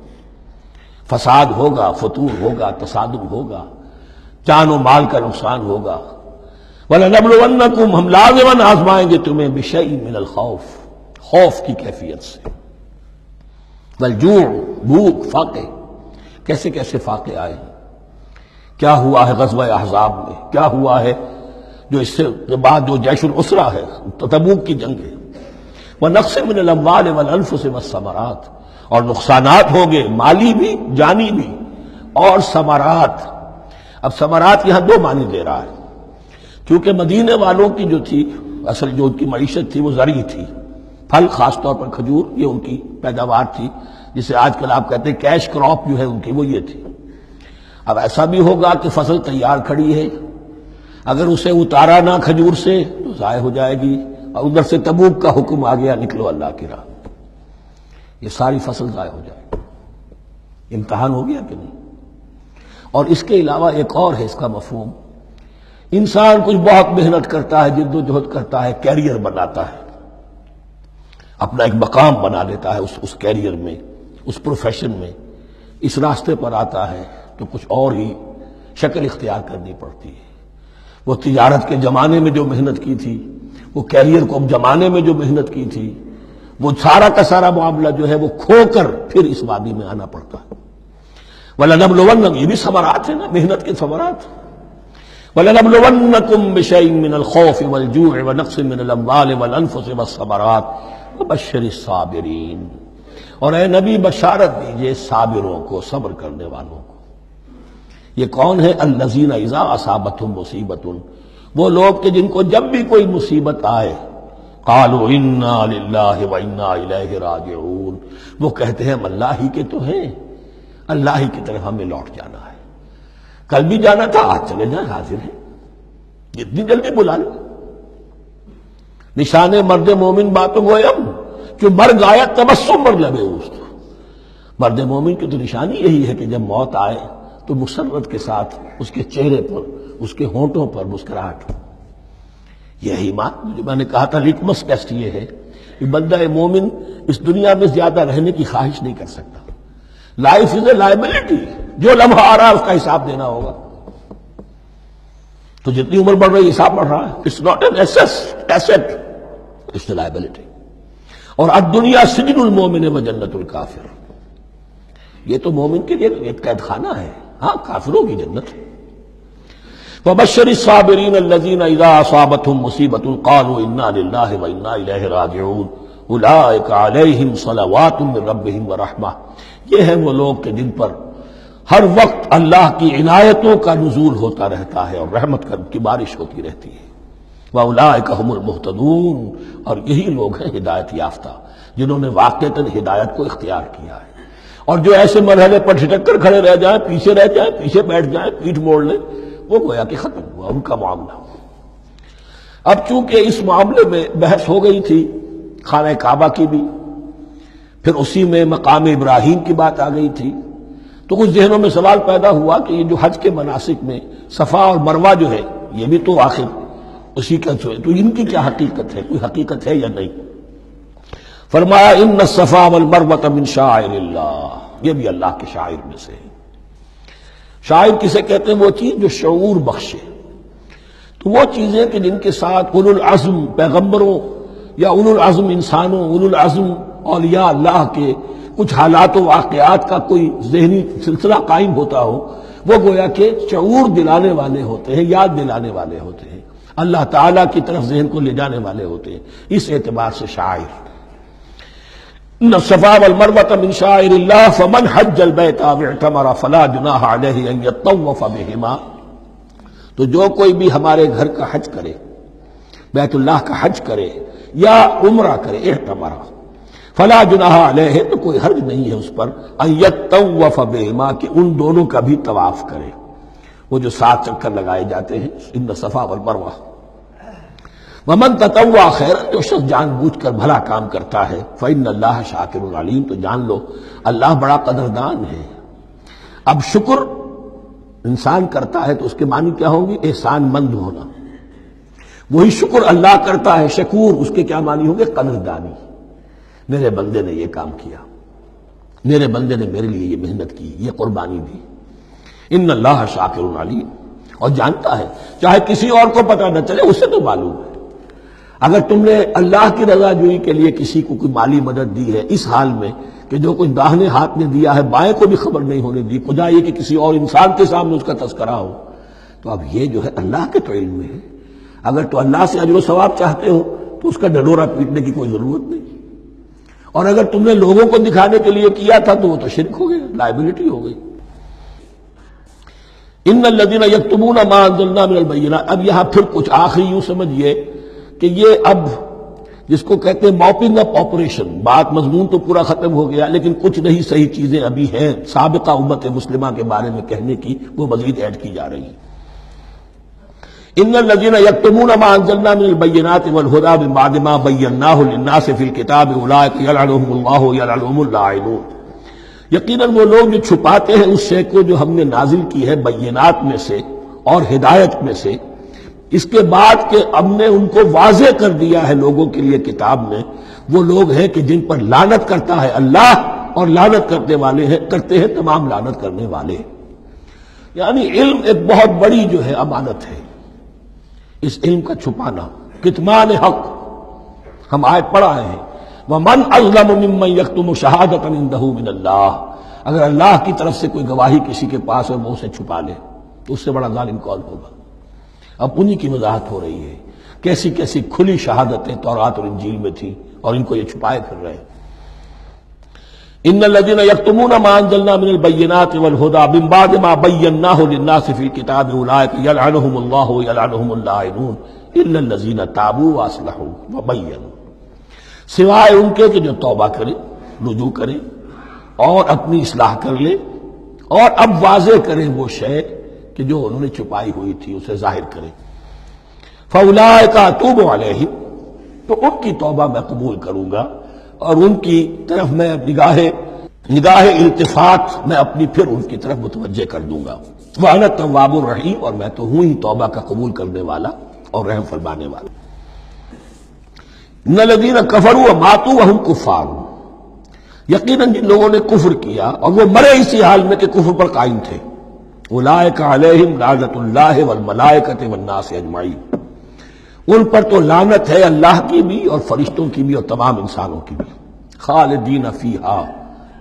فساد ہوگا، فتور ہوگا، تصادم ہوگا، جان و مال کا نقصان ہوگا۔ وَلَنَبْلُوَنَّكُمْ، ہم لازماً آزمائیں گے تمہیں بِشَيْءٍ مِّنَ الْخَوْفِ، خوف کی کیفیت سے، وَالْجُوعِ، بھوک، فاقے، کیسے کیسے فاقے آئے، کیا ہوا ہے غزوہ احزاب میں، کیا ہوا ہے جو اس سے بعد جو جیش العسرہ ہے، تبوک کی جنگ ہے۔ وَنَقْصٍ مِّنَ الْأَمْوَالِ وَالْأَنفُسِ وَالثَّمَرَاتِ، اور نقصانات ہوں گے مالی بھی جانی بھی، اور ثمرات۔ اب ثمرات یہاں دو معنی دے رہا ہے، کیونکہ مدینے والوں کی جو تھی اصل جو ان کی معیشت تھی وہ زرعی تھی، پھل، خاص طور پر کھجور، یہ ان کی پیداوار تھی، جسے آج کل آپ کہتے ہیں کیش کراپ جو ہے ان کی، وہ یہ تھی۔ اب ایسا بھی ہوگا کہ فصل تیار کھڑی ہے، اگر اسے اتارا نہ کھجور سے تو ضائع ہو جائے گی، اور ادھر سے تبوک کا حکم آ گیا نکلو اللہ کی راہ، یہ ساری فصل ضائع ہو جائے گی۔ امتحان ہو گیا کہ نہیں؟ اور اس کے علاوہ ایک اور ہے اس کا مفہوم، انسان کچھ بہت محنت کرتا ہے، جد و جہد کرتا ہے، کیریئر بناتا ہے، اپنا ایک مقام بنا لیتا ہے اس کیریئر میں، اس پروفیشن میں، اس راستے پر آتا ہے تو کچھ اور ہی شکل اختیار کرنی پڑتی ہے۔ وہ تجارت کے زمانے میں جو محنت کی تھی، وہ کیریئر کو جمانے میں جو محنت کی تھی، وہ سارا کا سارا معاملہ جو ہے وہ کھو کر پھر اس وادی میں آنا پڑتا ہے۔ وَلَنَبْلُوَنَّكُمْ، یہ بھی ثمرات ہیں نا، محنت کے ثمرات۔ وَلَنَبْلُوَنَّكُمْ بِشَيْءٍ مِّنَ الْخَوْفِ وَالْجُوعِ وَنَقْصٍ مِّنَ الْأَمْوَالِ وَالْأَنفُسِ وَالثَّمَرَاتِ وَبَشِّرِ الصَّابِرِينَ، اور اے نبی بشارت دیجئے صابروں کو، صبر کرنے والوں کو۔ یہ کون ہے؟ الذین اذا اصابتہم مصیبۃ، وہ لوگ کہ جن کو جب بھی کوئی مصیبت آئے قالوا انا للہ وانا الیہ راجعون، وہ کہتے ہیں ہم اللہ ہی کے تو ہیں، اللہ ہی کی طرف ہمیں لوٹ جانا ہے، کل بھی جانا تھا آج چلے جائیں، حاضر ہیں، جتنی جلدی بلا لیں۔ نشان مرد مومن باتوں گویم کہ مرگ آیا تبسم مر لبے اوست، مرد مومن کی تو نشانی یہی ہے کہ جب موت آئے تو مسرت کے ساتھ اس کے چہرے پر، اس کے ہونٹوں پر مسکراہٹ ہو۔ یہ ایمان، جو میں نے کہا تھا لٹمس ٹیسٹ یہ ہے کہ بندہ مومن اس دنیا میں زیادہ رہنے کی خواہش نہیں کر سکتا۔ لائف از اے لائبلٹی، جو لمحہ آ رہا ہے اس کا حساب دینا ہوگا، تو جتنی عمر بڑھ رہی حساب بڑھ رہا ہے۔ It's not an asset, it's a liability. اور الدنیا سجن المومن و جنت الکافر، یہ تو مومن کے لیے ایک قید خانہ ہے، ہاں کافروں کی جنت۔ وَبَشِّرِ الصَّابِرِينَ الَّذِينَ إِذَا أَصَابَتْهُمْ مُصِيبَةٌ قَالُوا إِنَّا لِلَّهِ وَإِنَّا إِلَيْهِ رَاجِعُونَ أُولَٰئِكَ عَلَيْهِمْ صَلَوَاتٌ مِّن رَّبِّهِمْ وَرَحْمَةٌ، یہ ہیں وہ لوگ کہ جن پر ہر وقت اللہ کی عنایتوں کا نزول ہوتا رہتا ہے اور رحمت کی بارش ہوتی رہتی ہے۔ وَأُولَٰئِكَ هُمُ الْمُهْتَدُونَ، اور یہی لوگ ہیں ہدایت یافتہ، جنہوں نے واقعتاً ہدایت کو اختیار کیا ہے۔ اور جو ایسے مرحلے پر ٹھٹک کر کھڑے رہ جائیں، پیچھے رہ جائیں، پیچھے بیٹھ جائیں، پیٹھ موڑ لیں، وہ گویا کہ ختم ہوا ان کا معاملہ۔ اب چونکہ اس معاملے میں بحث ہو گئی تھی خانہ کعبہ کی بھی، پھر اسی میں مقام ابراہیم کی بات آ گئی تھی، تو کچھ ذہنوں میں سوال پیدا ہوا کہ یہ جو حج کے مناسک میں صفا اور مروہ جو ہے، یہ بھی تو آخر اسی کا جو ہے، تو ان کی کیا حقیقت ہے، کوئی حقیقت ہے یا نہیں؟ فرمایا ان الصفا والمروہ من شعائر اللہ، یہ بھی اللہ کے شاعر میں سے ہے۔ شاعر کسے کہتے ہیں؟ وہ چیز جو شعور بخشے، تو وہ چیزیں کہ جن کے ساتھ اولو العزم پیغمبروں یا اولو العزم انسانوں، اولو العزم اولیاء اللہ کے کچھ حالات و واقعات کا کوئی ذہنی سلسلہ قائم ہوتا ہو، وہ گویا کہ شعور دلانے والے ہوتے ہیں، یاد دلانے والے ہوتے ہیں، اللہ تعالیٰ کی طرف ذہن کو لے جانے والے ہوتے ہیں، اس اعتبار سے شاعر۔ ان الصفا والمروہ من شعائر اللہ فمن حج البیت او اعتمر فلا جناح علیہ ان یطوف بہما، تو جو کوئی بھی ہمارے گھر کا حج کرے، بیت اللہ کا حج کرے یا عمرہ کرے، اعتمر، فلا جناح علیہ، تو کوئی حرج نہیں ہے اس پر، ان یطوف بہما، کہ ان دونوں کا بھی طواف کرے، وہ جو 7 چکر لگائے جاتے ہیں، ان الصفا والمروہ۔ ومن تطوع خیرا، جو شخص جان بوجھ کر بھلا کام کرتا ہے، فإن اللہ شاکر علیم، تو جان لو اللہ بڑا قدردان ہے۔ اب شکر انسان کرتا ہے تو اس کے معنی کیا ہوں گے؟ احسان مند ہونا۔ وہی شکر اللہ کرتا ہے شکور، اس کے کیا معنی ہوں گے؟ قدردانی، میرے بندے نے یہ کام کیا، میرے بندے نے میرے لیے یہ محنت کی، یہ قربانی دی۔ ان اللہ شاکر علیم، اور جانتا ہے، چاہے کسی اور کو پتہ نہ چلے، اسے تو معلوم ہے۔ اگر تم نے اللہ کی رضا جوئی کے لیے کسی کو کوئی مالی مدد دی ہے اس حال میں کہ جو کچھ داہنے ہاتھ نے دیا ہے بائیں کو بھی خبر نہیں ہونے دی، خدا یہ کہ کسی اور انسان کے سامنے اس کا تذکرہ ہو، تو اب یہ جو ہے اللہ کے تو علم میں ہے۔ اگر تو اللہ سے اجر و ثواب چاہتے ہو تو اس کا ڈڈورا پیٹنے کی کوئی ضرورت نہیں، اور اگر تم نے لوگوں کو دکھانے کے لیے کیا تھا تو وہ تو شرک ہو گیا، لائبلٹی ہو گئی۔ ان الذین یکتمون ما انزلنا من البینات، اب یہاں پھر کچھ آخری یوں سمجھیے کہ یہ اب جس کو کہتے ہیں موپنگ اپ آپریشن، بات مضمون تو پورا ختم ہو گیا لیکن کچھ نہیں صحیح چیزیں ابھی ہیں سابقہ امت مسلمہ کے بارے میں کہنے کی، وہ مزید ایڈ کی جا رہی ہیں۔ ان الذین یکتمون ما انزلنا من البینات والہدی من بعد ما بیناہ للناس فی الکتاب اولئک یلعنهم اللہ یلعنهم اللاعنون، یقیناً وہ لوگ جو چھپاتے ہیں اس شے کو جو ہم نے نازل کی ہے بینات میں سے اور ہدایت میں سے، اس کے بعد کہ ہم نے ان کو واضح کر دیا ہے لوگوں کے لیے کتاب میں، وہ لوگ ہیں کہ جن پر لعنت کرتا ہے اللہ، اور لعنت کرتے ہیں تمام لعنت کرنے والے۔ یعنی علم ایک بہت بڑی جو ہے امانت ہے، اس علم کا چھپانا، کتمان حق، ہم آیت پڑھ آئے ہیں ومن اظلم ممن یکتم شہادۃ عنده من اللہ، اگر اللہ کی طرف سے کوئی گواہی کسی کے پاس ہے وہ اسے چھپا لے تو اس سے بڑا ظالم کون ہوگا؟ اب انہی کی وضاحت ہو رہی ہے، کیسی کیسی کھلی شہادتیں تورات اور انجیل میں تھی اور ان کو یہ چھپائے پھر رہے ہیں۔ ان الذين يكتمون ما انزلنا من البينات والهدى من بعد ما بيناه للناس في الكتاب اولئك يلعنهم الله ويلعنهم اللاعنون الا الذين تابوا واصلحوا وبينوا، سوائے ان کے کہ جو توبہ کرے، رجوع کرے اور اپنی اصلاح کر لے اور اب واضح کریں وہ شے کہ جو انہوں نے چھپائی ہوئی تھی اسے ظاہر کریں۔ فاولئک اتوب علیہم، تو ان کی توبہ میں قبول کروں گا اور ان کی طرف میں نگاہ التفات میں اپنی پھر ان کی طرف متوجہ کر دوں گا۔ وَأَنَا التَّوَّابُ الرَّحِيمُ، اور میں تو ہوں ہی توبہ کا قبول کرنے والا اور رحم فرمانے والا۔ ان الذین کفروا وماتوا وهم کفار، یقیناً جن لوگوں نے کفر کیا اور وہ مرے اسی حال میں کہ کفر پر قائم تھے، اولئک علیہم لعنۃ اللہ والملائکۃ والناس اجمعین، ان پر تو لعنت ہے اللہ کی بھی اور فرشتوں کی بھی اور تمام انسانوں کی بھی، خالدین فیہا،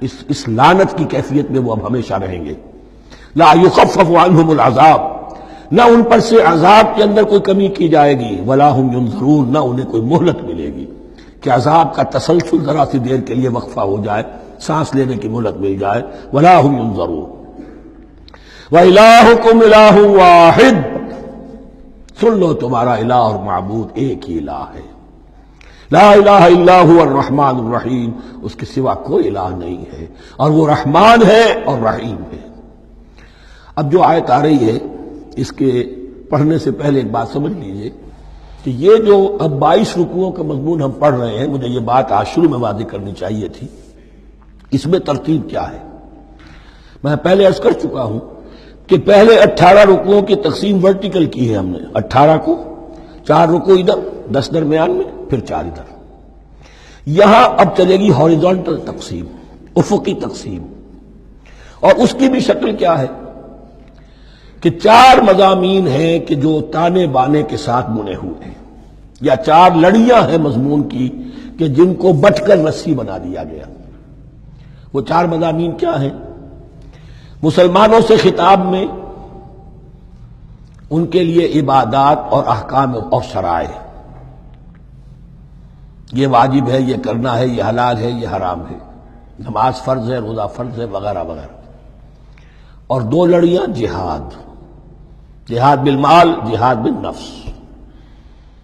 اس لعنت کی کیفیت میں وہ اب ہمیشہ رہیں گے۔ لا یخفف عنہم العذاب، نہ ان پر سے عذاب کے اندر کوئی کمی کی جائے گی، ولا ہم ینظرون، نہ انہیں کوئی مہلت ملے گی کہ عذاب کا تسلسل ذرا سی دیر کے لیے وقفہ ہو جائے، سانس لینے کی مہلت مل جائے، ولا ہم ینظرون۔ وَإِلَٰهُكُمْ إِلَٰهٌ وَاحِدٌ، سن لو تمہارا الہ اور معبود ایک ہی الہ ہے، لا الہ الا هو الرحمن الرحیم، اس کے سوا کوئی الہ نہیں ہے اور وہ رحمان ہے اور رحیم ہے۔ اب جو آیت آ رہی ہے اس کے پڑھنے سے پہلے ایک بات سمجھ لیجئے کہ یہ جو اب 22 رکوعوں کا مضمون ہم پڑھ رہے ہیں، مجھے یہ بات آج شروع میں واضح کرنی چاہیے تھی، اس میں ترتیب کیا ہے۔ میں پہلے عرض کر چکا ہوں کہ پہلے 18 رکوعوں کی تقسیم ورٹیکل کی ہے ہم نے، 18 کو 4 رکوع ادھر، 10 درمیان میں، پھر 4 ادھر۔ یہاں اب چلے گی ہاریزونٹل تقسیم، افقی تقسیم، اور اس کی بھی شکل کیا ہے کہ 4 مضامین ہیں کہ جو تانے بانے کے ساتھ بنے ہوئے ہیں، یا 4 لڑیاں ہیں مضمون کی کہ جن کو بٹ کر رسی بنا دیا گیا۔ وہ 4 مضامین کیا ہیں؟ مسلمانوں سے خطاب میں ان کے لیے عبادات اور احکام اور شرائع، یہ واجب ہے، یہ کرنا ہے، یہ حلال ہے، یہ حرام ہے، نماز فرض ہے، روزہ فرض ہے، وغیرہ وغیرہ۔ اور 2 لڑیاں جہاد، جہاد بالمال، جہاد بالنفس۔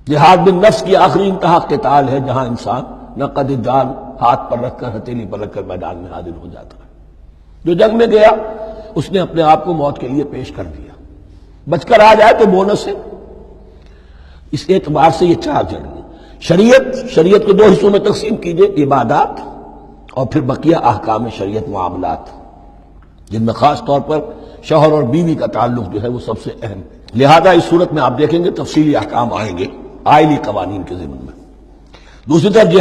جہاد بالنفس کی آخری انتہا قتال ہے، جہاں انسان نقد جان ہاتھ پر رکھ کر، ہتھیلی پر رکھ کر میدان میں حاضر ہو جاتا ہے۔ جو جنگ میں گیا اس نے اپنے آپ کو موت کے لیے پیش کر دیا، بچ کر آ جائے تو بونس ہے۔ اس اعتبار سے یہ 4 جڑیں۔ شریعت کو 2 حصوں میں تقسیم کیجئے، عبادات اور پھر بقیہ احکام شریعت، معاملات، جن میں خاص طور پر شوہر اور بیوی کا تعلق جو ہے وہ سب سے اہم ہے۔ لہذا اس صورت میں آپ دیکھیں گے تفصیلی احکام آئیں گے آئلی قوانین کے ضمن میں۔ دوسری طرف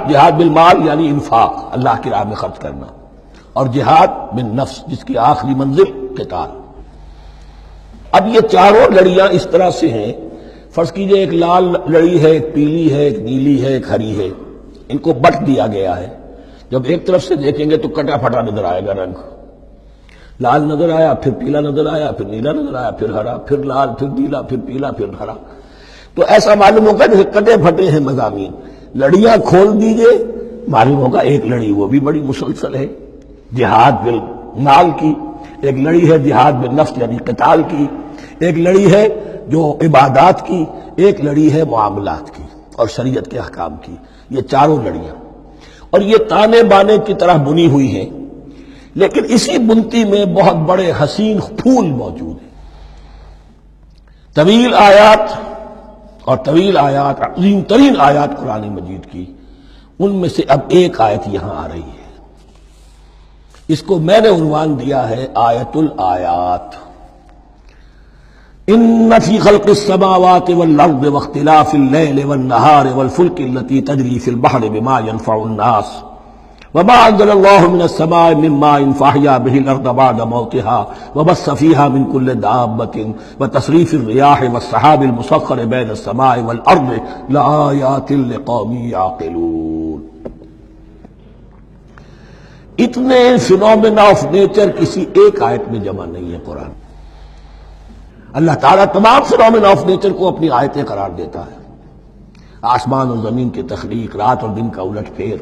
جہاد بالمال یعنی انفاق، اللہ کی راہ میں خرچ کرنا، اور جہاد بالنفس جس کی آخری منزل قتال۔ اب یہ 4 لڑیاں اس طرح سے ہیں، فرض کیجئے ایک لال لڑی ہے، ایک پیلی ہے، ایک نیلی ہے، ایک ہری ہے، ان کو بٹ دیا گیا ہے۔ جب ایک طرف سے دیکھیں گے تو کٹا پھٹا نظر آئے گا، رنگ لال نظر آیا، پھر پیلا نظر آیا، پھر نیلا نظر آیا، پھر ہرا، پھر لال، پھر نیلا، پھر پیلا، پھر ہرا۔ تو ایسا معلوم ہوگا جیسے کٹے پھٹے ہیں مضامین۔ لڑیاں کھول دیجئے، معلوم ہوگا ایک لڑی وہ بھی بڑی مسلسل ہے، جہاد بالمال کی، ایک لڑی ہے جہاد بالنفس یعنی قتال کی، ایک لڑی ہے جو عبادات کی، ایک لڑی ہے معاملات کی اور شریعت کے احکام کی۔ یہ 4 لڑیاں، اور یہ تانے بانے کی طرح بنی ہوئی ہیں، لیکن اسی بنتی میں بہت بڑے حسین پھول موجود ہیں۔ طویل آیات، عظیم ترین آیات قرآن مجید کی، ان میں سے اب ایک آیت یہاں آ رہی ہے، اس کو میں نے عنوان دیا ہے آیت الآیات۔ ان فی خلق السماوات والارض واختلاف اللیل والنہار والفلک التی تجری فی البحر بما ينفع الناس وما انزل الله من السماء من ماء فاحيا به الارض بعد موتها وبث فيها من كل دابة وتصريف الرياح والسحاب المسخر بين السماء والارض لآيات لقوم يعقلون۔ اتنے فینومینا آف نیچر کسی ایک آیت میں جمع نہیں ہے قرآن. اللہ تعالیٰ تمام فینومینا آف نیچر کو اپنی آیتیں قرار دیتا ہے. آسمان اور زمین کی تخلیق، رات اور دن کا الٹ پھیر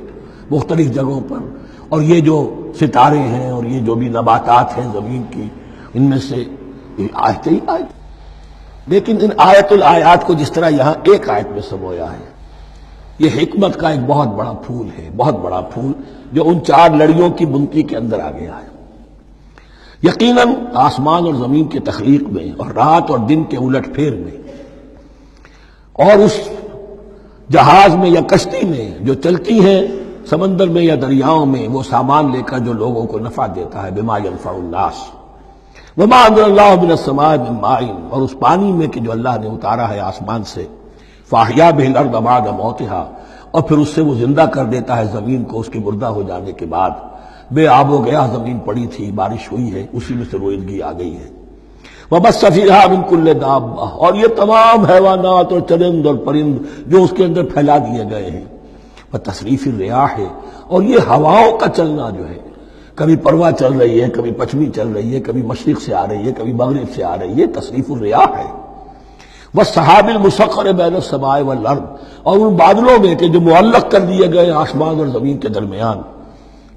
مختلف جگہوں پر، اور یہ جو ستارے ہیں اور یہ جو بھی نباتات ہیں زمین کی، ان میں سے آیتیں ہی آیت. لیکن ان آیت الآیات کو جس طرح یہاں ایک آیت میں سمویا ہے، یہ حکمت کا ایک بہت بڑا پھول ہے، بہت بڑا پھول جو ان چار لڑیوں کی بنتی کے اندر آ گیا ہے. یقیناً آسمان اور زمین کی تخلیق میں اور رات اور دن کے الٹ پھیر میں اور اس جہاز میں یا کشتی میں جو چلتی ہیں سمندر میں یا دریاؤں میں، وہ سامان لے کر جو لوگوں کو نفع دیتا ہے، بما ينفع الناس وما انزل اللہ من السماء من ماء، اور اس پانی میں کہ جو اللہ نے اتارا ہے آسمان سے، فاحیا به الارض بعد موتها، اور پھر اس سے وہ زندہ کر دیتا ہے زمین کو اس کے مردہ ہو جانے کے بعد. بے آب و گیا زمین پڑی تھی، بارش ہوئی ہے، اسی میں سے روئندگی آ گئی ہے. وبث فیہا من کل دابہ، اور یہ تمام حیوانات اور چرند اور پرند جو اس کے اندر پھیلا دیے گئے ہیں. وتصریف الریاح ہے، اور یہ ہواؤں کا چلنا جو ہے، کبھی پرواں چل رہی ہے، کبھی پچھمی چل رہی ہے، کبھی مشرق سے آ رہی ہے، کبھی مغرب سے آ رہی ہے، تصریف الریاح ہے. والسحاب المسخر بین السماء والارض، اور ان بادلوں میں کہ جو معلق کر دیے گئے آسمان اور زمین کے درمیان.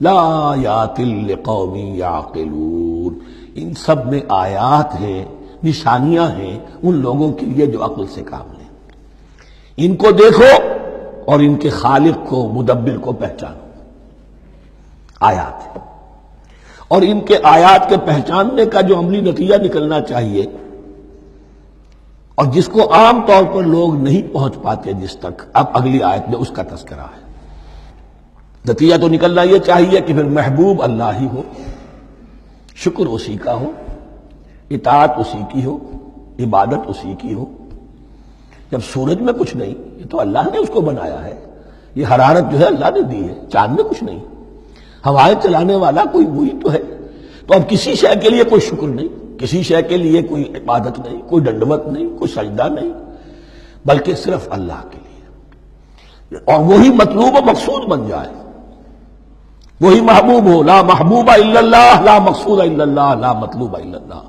لآیات لقوم یعقلون، ان سب میں آیات ہیں، نشانیاں ہیں ان لوگوں کے لیے جو عقل سے کام لیں. ان کو دیکھو اور ان کے خالق کو، مدبر کو پہچانو. آیات ہے، اور ان کے آیات کے پہچاننے کا جو عملی نتیجہ نکلنا چاہیے، اور جس کو عام طور پر لوگ نہیں پہنچ پاتے جس تک، اب اگلی آیت میں اس کا تذکرہ ہے. نتیجہ تو نکلنا یہ چاہیے کہ پھر محبوب اللہ ہی ہو، شکر اسی کا ہو، اطاعت اسی کی ہو، عبادت اسی کی ہو. جب سورج میں کچھ نہیں، یہ تو اللہ نے اس کو بنایا ہے، یہ حرارت جو ہے اللہ نے دی ہے، چاند میں کچھ نہیں، ہوائیں چلانے والا کوئی وہی تو ہے. تو اب کسی شے کے لیے کوئی شکر نہیں، کسی شے کے لیے کوئی عبادت نہیں، کوئی ڈنڈوت نہیں، کوئی سجدہ نہیں، بلکہ صرف اللہ کے لیے. اور وہی مطلوب و مقصود بن جائے، وہی محبوب ہو. لا محبوب الا اللہ، لا مقصود الا اللہ، لا مطلوب الا اللہ.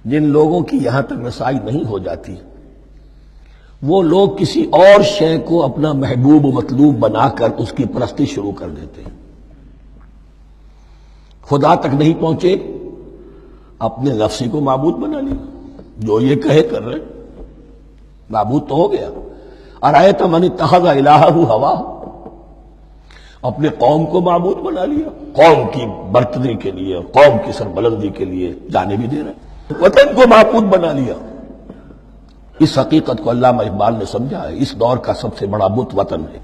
جن لوگوں کی یہاں تک رسائی نہیں ہو جاتی، وہ لوگ کسی اور شے کو اپنا محبوب و مطلوب بنا کر اس کی پرستی شروع کر دیتے ہیں. خدا تک نہیں پہنچے، اپنے نفسی کو معبود بنا لیا، جو یہ کہے کر رہے، معبود تو ہو گیا. ارأیت من اتخذ الہہ ہواہ، اپنے قوم کو معبود بنا لیا، قوم کی برتری کے لیے، قوم کی سربلندی کے لیے جانے بھی دے رہے، وطن کو معبود بنا لیا. اس حقیقت کو علامہ اقبال نے سمجھا ہے. اس دور کا سب سے بڑا بت وطن ہے.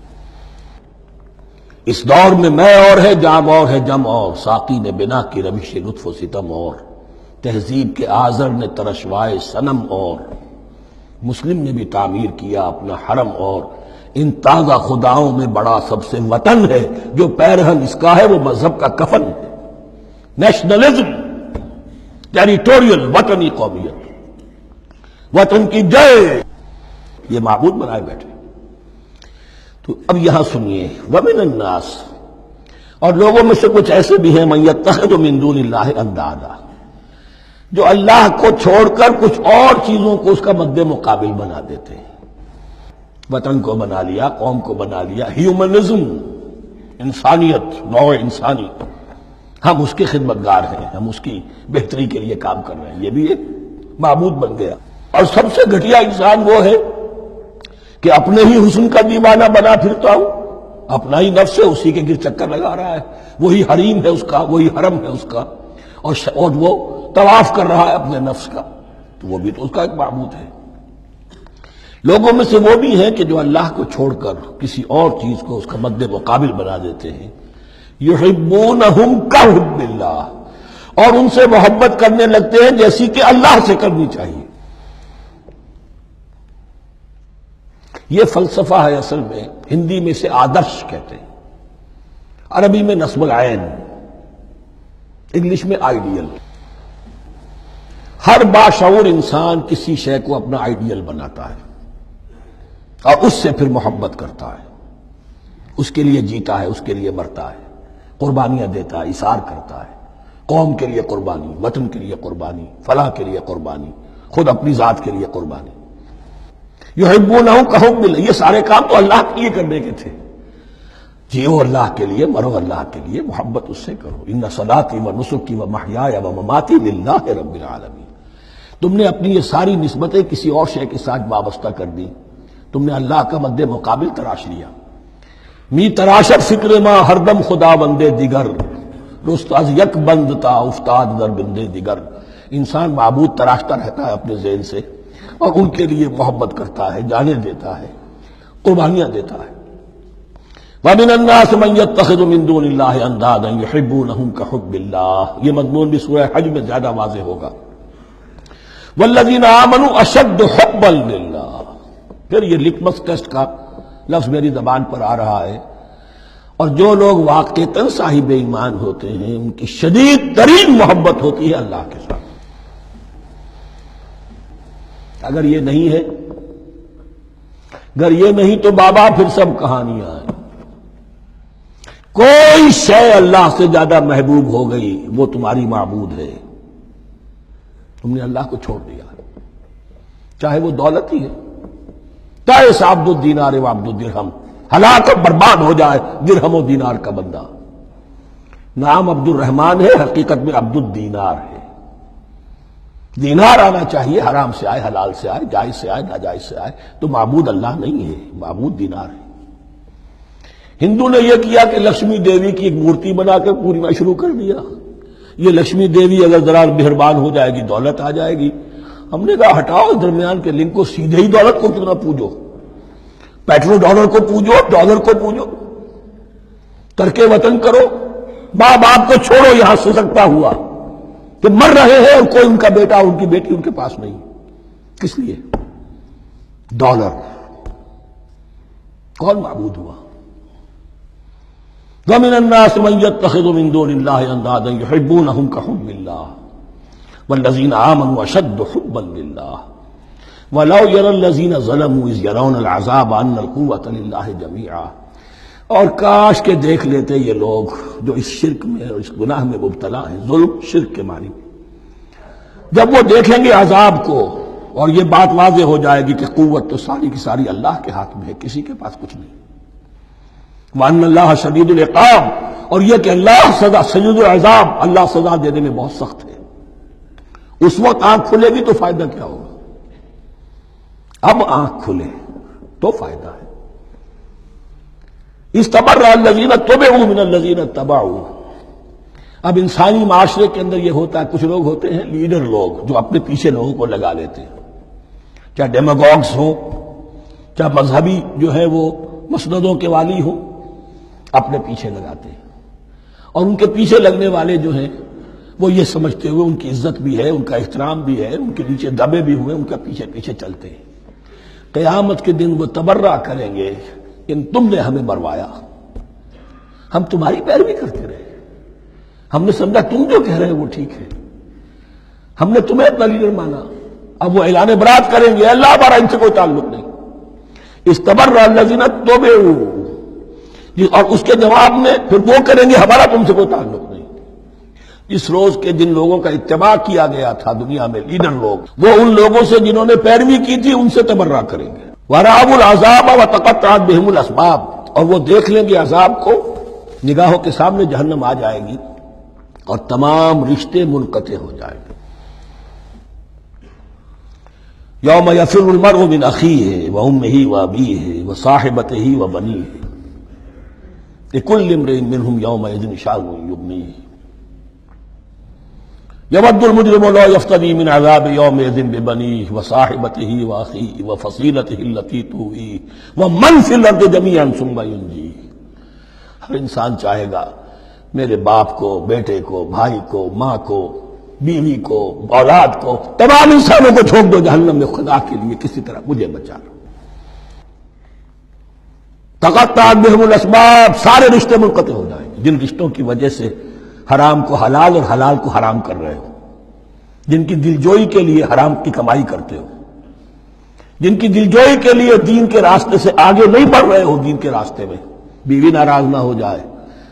اس دور میں میں اور ہے، جام اور ہے، جم اور، ساقی نے بنا کی روش لطف و ستم اور، تہذیب کے آزر نے ترشوائے صنم اور، مسلم نے بھی تعمیر کیا اپنا حرم اور، ان تازہ خداؤں میں بڑا سب سے وطن ہے، جو پیرہن اس کا ہے وہ مذہب کا کفن ہے. نیشنلزم، ٹیریٹوریل، وطنی قومیت، وطن کی جے، یہ معبود بنائے بیٹھے. تو اب یہاں سنیے، ومن الناس، اور لوگوں میں سے کچھ ایسے بھی ہیں، من یتخذ من دون اللہ اندادا، جو اللہ کو چھوڑ کر کچھ اور چیزوں کو اس کا مد مقابل بنا دیتے ہیں. وطن کو بنا لیا، قوم کو بنا لیا، ہیومنزم، انسانیت، نوع انسانی، ہم اس کے خدمتگار ہیں، ہم اس کی بہتری کے لیے کام کر رہے ہیں، یہ بھی ایک معبود بن گیا. اور سب سے گھٹیا انسان وہ ہے کہ اپنے ہی حسن کا دیوانہ بنا پھرتا ہوں، اپنا ہی نفس ہے، اسی کے گر چکر لگا رہا ہے، وہی حریم ہے اس کا، وہی حرم ہے اس کا، اور وہ طواف کر رہا ہے اپنے نفس کا، تو وہ بھی تو اس کا ایک معبود ہے. لوگوں میں سے وہ بھی ہیں کہ جو اللہ کو چھوڑ کر کسی اور چیز کو اس کا مد مقابل بنا دیتے ہیں. یحبونہم کحب اللہ، اور ان سے محبت کرنے لگتے ہیں جیسی کہ اللہ سے کرنی چاہیے. یہ فلسفہ ہے اصل میں، ہندی میں سے آدرش کہتے ہیں، عربی میں نصب العین، انگلش میں آئیڈیل. ہر باشعور انسان کسی شے کو اپنا آئیڈیل بناتا ہے اور اس سے پھر محبت کرتا ہے، اس کے لیے جیتا ہے، اس کے لیے مرتا ہے. قربانیاں دیتا ہے، ایثار کرتا ہے، قوم کے لیے قربانی، وطن کے لیے قربانی، فلاح کے لیے قربانی، خود اپنی ذات کے لیے قربانی۔ یحبونہ کحب اللہ، یہ سارے کام تو اللہ کے لیے کرنے کے تھے۔ جیو اللہ کے لیے، مرو اللہ کے لیے، محبت اس سے کرو۔ ان صلاتی و نسکی و محیای و مماتی للہ رب العالمین۔ تم نے اپنی یہ ساری نسبتیں کسی اور شے کے ساتھ وابستہ کر دی، تم نے اللہ کا مد مقابل تراش لیا۔ می تراشت فکر ما ہر دم خدا بندے دیگر، رست از یک بند تا افتاد در بندے دیگر۔ انسان معبود تراشتا رہتا ہے اپنے ذہن سے اور ان کے لیے محبت کرتا ہے، جانیں دیتا ہے، قربانیاں دیتا ہے۔ وَمِنَ النَّاسِ مَن يَتَّخِذُ مِن دُونِ اللَّهِ أَندَادًا يُحِبُّونَهُم كَحُبِّ اللَّهِ، یہ مضمون بھی سورہ حج میں زیادہ واضح ہوگا۔ وَالَّذِينَ آمَنُوا أَشَدُّ حُبًّا لِلَّهِ، پھر یہ لٹمس ٹیسٹ کا لفظ میری زبان پر آ رہا ہے، اور جو لوگ واقعتاً صاحب ایمان ہوتے ہیں ان کی شدید ترین محبت ہوتی ہے اللہ کے ساتھ۔ اگر یہ نہیں ہے، اگر یہ نہیں تو بابا پھر سب کہانیاں ہیں۔ کوئی شے اللہ سے زیادہ محبوب ہو گئی وہ تمہاری معبود ہے، تم نے اللہ کو چھوڑ دیا، چاہے وہ دولت ہی ہے، چاہے عبد الدینار و عبد الدرہم، ہلاک اور برباد ہو جائے درہم و دینار کا بندہ۔ نام عبد الرحمن ہے، حقیقت میں عبد الدینار ہے۔ دینار آنا چاہیے، حرام سے آئے، حلال سے آئے، جائز سے آئے، ناجائز سے آئے، تو معبود اللہ نہیں ہے، معبود دینار ہے۔ ہندو نے یہ کیا کہ لکشمی دیوی کی ایک مورتی بنا کر پوجنا شروع کر دیا، یہ لکشمی دیوی اگر ذرا مہربان ہو جائے گی دولت آ جائے گی۔ ہم نے کہا ہٹاؤ درمیان کے لنک کو، سیدھے ہی دولت کو کیوں نہ پوجو، پیٹرو ڈالر کو پوجو، ڈالر کو پوجو، ترک وطن کرو، ماں باپ کو چھوڑو یہاں سسکتا ہوا کہ مر رہے ہیں اور کوئی ان کا بیٹا ان کی بیٹی ان کے پاس نہیں، کس لیے؟ ڈالر۔ کون معبود ہوا؟ وَمِنَ النَّاسِ مَن يَتَّخِذُ مِن دُونِ اللَّهِ أَندَادًا يُحِبُّونَهُم كَحُبِّ اللَّهِ وَالَّذِينَ آمَنُوا أَشَدُّ حُبًّا لِلَّهِ وَلَوْ يَرَى الَّذِينَ ظَلَمُوا إِذْ يَرَوْنَ الْعَذَابَ أَنَّ الْقُوَّةَ لِلَّهِ جَمِيعًا، اور کاش کہ دیکھ لیتے یہ لوگ جو اس شرک میں اور اس گناہ میں مبتلا ہیں، ظلم شرک کے معنی، جب وہ دیکھیں گے عذاب کو اور یہ بات واضح ہو جائے گی کہ قوت تو ساری کی ساری اللہ کے ہاتھ میں ہے، کسی کے پاس کچھ نہیں۔ وَأَنَّ اللَّهَ شَدِيدُ الْعِقَابِ، اور یہ کہ اللہ سزا شدید العذاب، اللہ سزا دینے میں بہت سخت ہے۔ اس وقت آنکھ کھلے گی تو فائدہ کیا ہوگا؟ اب آنکھ کھلے تو فائدہ ہے۔ اسْتَبَرَّأَ الَّذِينَ اتُّبِعُوا مِنَ الَّذِينَ اتَّبَعُوا، اب انسانی معاشرے کے اندر یہ ہوتا ہے، کچھ لوگ ہوتے ہیں لیڈر لوگ جو اپنے پیچھے لوگوں کو لگا لیتے ہیں، چاہے ڈیماگوگز ہوں، چاہے مذہبی جو ہے وہ مسندوں کے والی ہوں، اپنے پیچھے لگاتے ہیں، اور ان کے پیچھے لگنے والے جو ہیں وہ یہ سمجھتے ہوئے ان کی عزت بھی ہے، ان کا احترام بھی ہے، ان کے نیچے دبے بھی ہوئے، ان کا پیچھے پیچھے چلتے ہیں۔ قیامت کے دن وہ تبرہ کریں گے کہ تم نے ہمیں مروایا، ہم تمہاری پیروی کرتے رہے، ہم نے سمجھا تم جو کہہ رہے ہیں وہ ٹھیک ہے، ہم نے تمہیں اپنا لیڈر مانا۔ اب وہ اعلان برات کریں گے، اللہ ہمارا ان سے کوئی تعلق نہیں۔ استبرأ الذین اتبعوا، اور اس کے جواب میں پھر وہ کریں گے ہمارا تم سے کوئی تعلق نہیں۔ اس روز کے جن لوگوں کا اتباع کیا گیا تھا دنیا میں لیڈر لوگ، وہ ان لوگوں سے جنہوں نے پیروی کی تھی ان سے تبرہ کریں گے۔ وَرَأَوُا الْعَذَابَ وَتَقَطَّعَتْ بِهِمُ الْأَسْبَابُ، اور وہ دیکھ لیں گے عذاب کو، نگاہوں کے سامنے جہنم آ جائے گی اور تمام رشتے منقطع ہو جائیں گے۔ یوم یفر المرء من اخیہ وامہ وابیہ وصاحبتہ وبنیہ لکل امرئ منہم یومئذ شأن یغنیہ یود المجرم لو یفتدی من عذاب یومئذ ببنیہ وصاحبتہ واخیہ وفصیلتہ التی تؤویہ ومن فی الارض جمیعا ثم ینجیہ۔ ہر انسان چاہے گا میرے باپ کو، بیٹے کو، بھائی کو، ماں کو، بیوی کو، اولاد کو، تمام انسانوں کو چھوڑ دو جہنم میں، خدا کے لیے کسی طرح مجھے بچا لو۔ تقطعت بہم الاسباب، سارے رشتے منقطع ہو جائیں گے، جن رشتوں کی وجہ سے حرام کو حلال اور حلال کو حرام کر رہے ہو، جن کی دلجوئی کے لیے حرام کی کمائی کرتے ہو، جن کی دلجوئی کے لیے دین کے راستے سے آگے نہیں بڑھ رہے ہو، دین کے راستے میں بیوی ناراض نہ ہو جائے،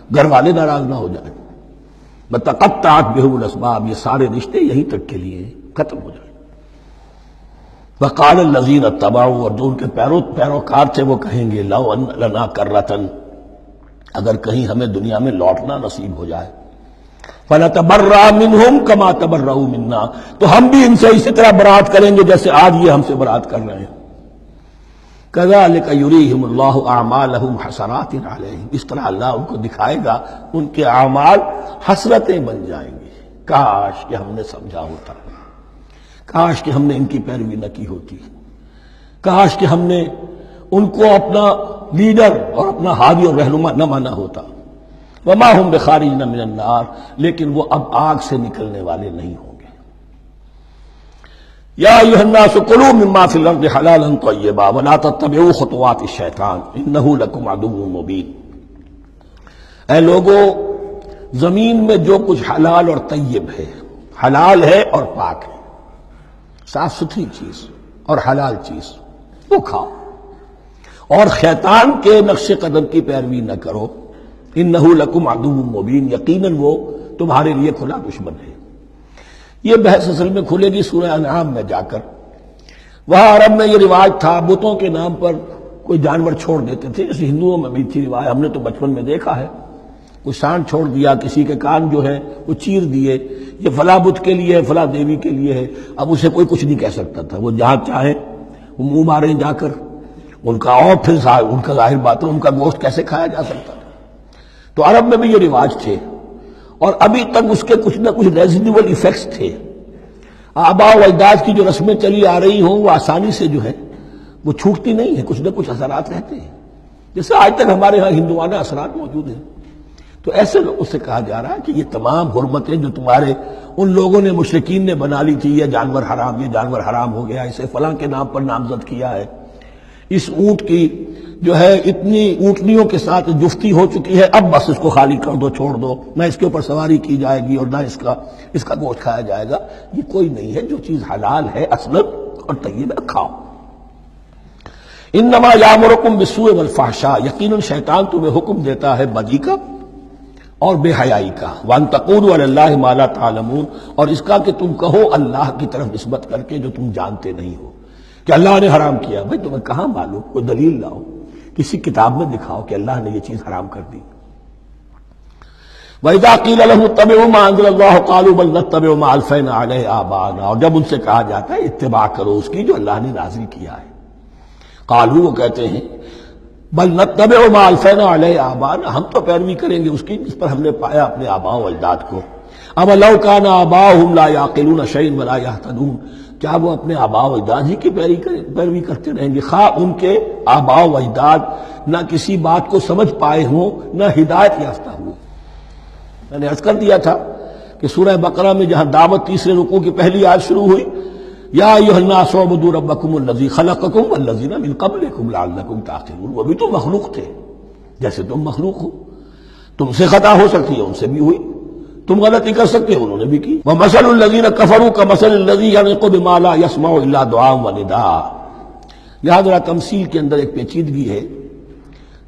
گھر والے ناراض نہ ہو جائیں. بتقطعت بهم الاسباب، یہ سارے رشتے یہیں تک کے لیے ختم ہو جائیں. وقال الذین اتبعوا، اور جو ان کے پیروکار تھے وہ کہیں گے لو ان لنا کرۃ، اگر کہیں ہمیں دنیا میں لوٹنا نصیب ہو جائے، فنتبرأ منہم کما تبرؤوا منا، تو ہم بھی ان سے اسی طرح برات کریں گے جیسے آج یہ ہم سے برات کر رہے ہیں. کذالک یریہم اللہ اعمالہم حسرات علیہم، اس طرح اللہ ان کو دکھائے گا ان کے اعمال حسرتیں بن جائیں گے. کاش کہ ہم نے سمجھا ہوتا، کاش کہ ہم نے ان کی پیروی نہ کی ہوتی، کاش کہ ہم نے ان کو اپنا لیڈر اور اپنا ہادی اور رہنما نہ مانا ہوتا. وما ہم بخارجین من النار، لیکن وہ اب آگ سے نکلنے والے نہیں ہوں گے. یا ایھا الناس کلوا مما فی الارض حلالا طیبا ولا تتبعوا خطوات الشیطان انہ لکم عدو مبین. اے لوگو، زمین میں جو کچھ حلال اور طیب ہے، حلال ہے اور پاک ہے، صاف ستھری چیز اور حلال چیز، وہ کھاؤ، اور شیطان کے نقش قدم کی پیروی نہ کرو. انہ لکم عدو مبین، یقیناً وہ تمہارے لیے کھلا دشمن ہے. یہ بحث اصل میں کھلے گی سورہ انعام میں جا کر. وہاں عرب میں یہ رواج تھا، بتوں کے نام پر کوئی جانور چھوڑ دیتے تھے، جیسے ہندوؤں میں بھی تھی رواج، ہم نے تو بچپن میں دیکھا ہے. کوئی سانڈ چھوڑ دیا، کسی کے کان جو ہے وہ چیر دیے، یہ فلاں بت کے لیے ہے، فلاں دیوی کے لیے ہے. اب اسے کوئی کچھ نہیں کہہ سکتا تھا، وہ جہاں چاہیں وہ منہ ماریں جا کر ان کا، اور پھر ان کا ظاہر بات ہے ان کا گوشت کیسے کھایا جا سکتا تھا. تو عرب میں بھی یہ رواج تھے، اور ابھی تک اس کے کچھ نہ کچھ ریزیڈیول ایفیکٹس تھے. آباء و اجداد کی جو رسمیں چلی آ رہی ہوں وہ آسانی سے جو ہے وہ چھوٹتی نہیں ہے، کچھ نہ کچھ اثرات رہتے ہیں، جیسے آج تک ہمارے ہاں ہندوانہ اثرات موجود ہیں. تو ایسے لوگوں سے کہا جا رہا ہے کہ یہ تمام حرمتیں جو تمہارے ان لوگوں نے مشرکین نے بنا لی تھی، یہ جانور حرام، یہ جانور حرام ہو گیا، اسے فلاں کے نام پر نامزد کیا ہے، اس اونٹ کی جو ہے اتنی اونٹنیوں کے ساتھ جفتی ہو چکی ہے، اب بس اس کو خالی کر دو، چھوڑ دو، نہ اس کے اوپر سواری کی جائے گی اور نہ اس کا گوشت کھایا جائے گا. یہ کوئی نہیں ہے. جو چیز حلال ہے اصلاً اور طیب ہے، کھاؤ. انما یامرکم بالسوء والفحشاء، یقیناً شیطان تمہیں حکم دیتا ہے بدی کا اور بے حیائی کا. وان تقولوا علی اللہ ما لا تعلمون، اور اس کا کہ تم کہو اللہ کی طرف نسبت کر کے جو تم جانتے نہیں ہو کہ اللہ نے حرام کیا. بھائی تمہیں کہاں معلوم؟ کوئی دلیل لاؤ، کسی کتاب میں دکھاؤ کہ اللہ نے یہ چیز حرام کر دی. وَإِذَا قِيلَ لَهُمُ اتَّبِعُوا مَا أَنزَلَ اللَّهُ قَالُوا بَلْ نَتَّبِعُ مَا أَلْفَيْنَا عَلَيْهِ آبَاءَنَا، اور جب ان سے کہا جاتا ہے اتباع کرو اس کی جو اللہ نے نازل کیا ہے. قالوا، وہ کہتے ہیں بل نتبع ما ألفينا عليه آباءنا، ہم تو پیروی کریں گے اس کی جس پر ہم نے پایا اپنے آباء و اجداد کو. اب لو كان آباؤهم لا يعقلون شيئا ولا يهتدون، کیا وہ اپنے آباء و اجداد ہی کی پیروی کرتے رہیں گے، خواہ ان کے آباء و اجداد نہ کسی بات کو سمجھ پائے ہوں نہ ہدایت یافتہ ہوئے. میں نے عرض کر دیا تھا کہ سورہ بقرہ میں جہاں دعوت تیسرے رکوع کی پہلی آیت شروع ہوئی، یا ایھا الناس اعبدوا ربکم الذی خلقکم والذین من قبلکم لعلکم تعقلون، وہ بھی تو مخلوق تھے جیسے تم مخلوق ہو، تم سے خطا ہو سکتی ہے ان سے بھی ہوئی، تم غلطی کر سکتے ہو انہوں نے بھی کی. ومثل الذین کفروا کمثل الذی ینطق بما لا یسمع الا دعاء ونداء. یہاں ذرا تمثیل کے اندر ایک پیچیدگی ہے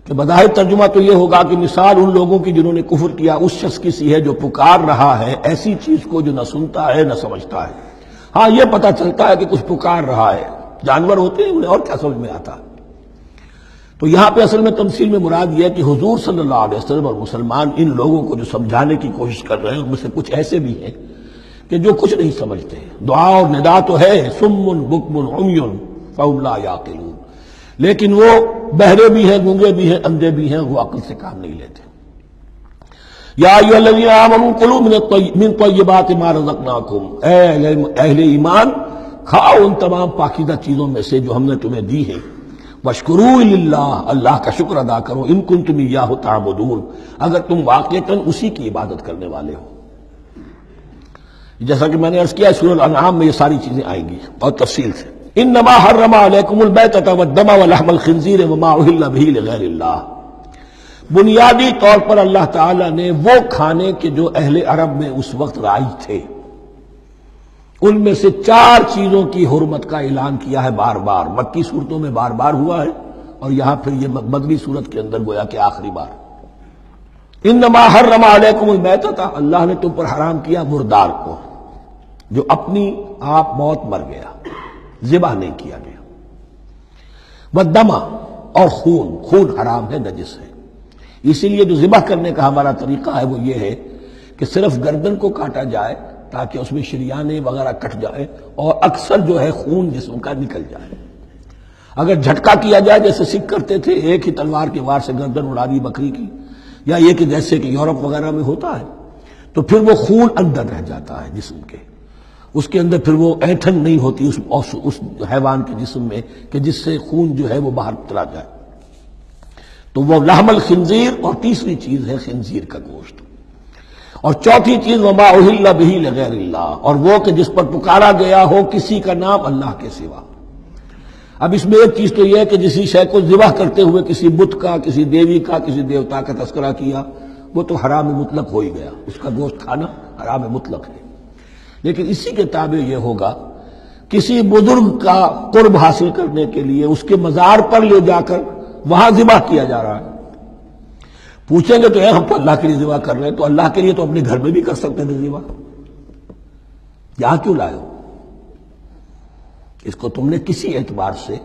کہ بظاہر ترجمہ تو یہ ہوگا کہ مثال ان لوگوں کی جنہوں نے کفر کیا اس شخص کی سی ہے جو پکار رہا ہے ایسی چیز کو جو نہ سنتا ہے نہ سمجھتا ہے. ہاں یہ پتہ چلتا ہے کہ کچھ پکار رہا ہے، جانور ہوتے ہیں انہیں اور کیا سمجھ میں آتا. تو یہاں پہ اصل میں تمثیل میں مراد یہ ہے کہ حضور صلی اللہ علیہ وسلم اور مسلمان ان لوگوں کو جو سمجھانے کی کوشش کر رہے ہیں ان میں سے کچھ ایسے بھی ہیں کہ جو کچھ نہیں سمجھتے. دعا اور ندا تو ہے، صم بکم عمی فهم لا یعقلون، لیکن وہ بہرے بھی ہیں، گونگے بھی ہیں، اندھے بھی ہیں، وہ عقل سے کام نہیں لیتے. یا ایھا الذین آمنوا کلوا من طیبات ما رزقناکم، اے اہل ایمان کھاؤ ان تمام پاکیزہ چیزوں میں سے جو ہم نے تمہیں دی ہیں. واشکروا للہ، اللہ کا شکر ادا کرو، ان کنتم ایاہ تعبدون، اگر تم واقعتاً اسی کی عبادت کرنے والے ہو. جیسا کہ میں نے عرض کیا سورہ الانعام میں یہ ساری چیزیں آئیں گی اور تفصیل سے. انما حرم علیکم المیتۃ والدم ولحم الخنزیر وما اہل بہ لغیر اللہ، بنیادی طور پر اللہ تعالیٰ نے وہ کھانے کے جو اہل عرب میں اس وقت رائج تھے ان میں سے 4 چیزوں کی حرمت کا اعلان کیا ہے بار بار. مکی صورتوں میں بار بار ہوا ہے اور یہاں پھر یہ مدنی صورت کے اندر گویا کہ آخری بار. انما حرم علیکم المیتۃ، اللہ نے تم پر حرام کیا مردار کو، جو اپنی آپ موت مر گیا، ذبح نہیں کیا گیا، والدم، اور خون حرام ہے، نجس ہے۔ اسی لیے جو ذبح کرنے کا ہمارا طریقہ ہے وہ یہ ہے کہ صرف گردن کو کاٹا جائے تاکہ اس میں شریانے وغیرہ کٹ جائے اور اکثر جو ہے خون جسم کا نکل جائے۔ اگر جھٹکا کیا جائے جیسے سکھ کرتے تھے، ایک ہی تلوار کے وار سے گردن اڑا دی بکری کی، یا یہ کہ جیسے کہ یورپ وغیرہ میں ہوتا ہے، تو پھر وہ خون اندر رہ جاتا ہے جسم کے، اس کے اندر پھر وہ اینٹھن نہیں ہوتی اس حیوان کے جسم میں کہ جس سے خون جو ہے وہ باہر چلا جائے، تو وہ لحم الخنزیر، اور تیسری چیز ہے خنزیر کا گوشت، اور چوتھی چیز وما اہل بہ لغیر اللہ، اور وہ کہ جس پر پکارا گیا ہو کسی کا نام اللہ کے سوا۔ اب اس میں ایک چیز تو یہ ہے کہ جسی شے کو ذبح کرتے ہوئے کسی بت کا، کسی دیوی کا، کسی دیوتا کا تذکرہ کیا، وہ تو حرام مطلق ہو ہی گیا، اس کا گوشت کھانا حرام مطلق ہے۔ لیکن اسی کے تابع یہ ہوگا کسی بزرگ کا قرب حاصل کرنے کے لیے اس کے مزار پر لے جا کر وہاں ذبح کیا جا رہا ہے، پوچھیں گے تو ہم تو اللہ کے لیے ذبح کر رہے ہیں، تو اللہ کے لیے تو اپنے گھر میں بھی کر سکتے تھے ذبح، یہاں کیوں لائے ہو؟ اس کو تم نے کسی اعتبار سے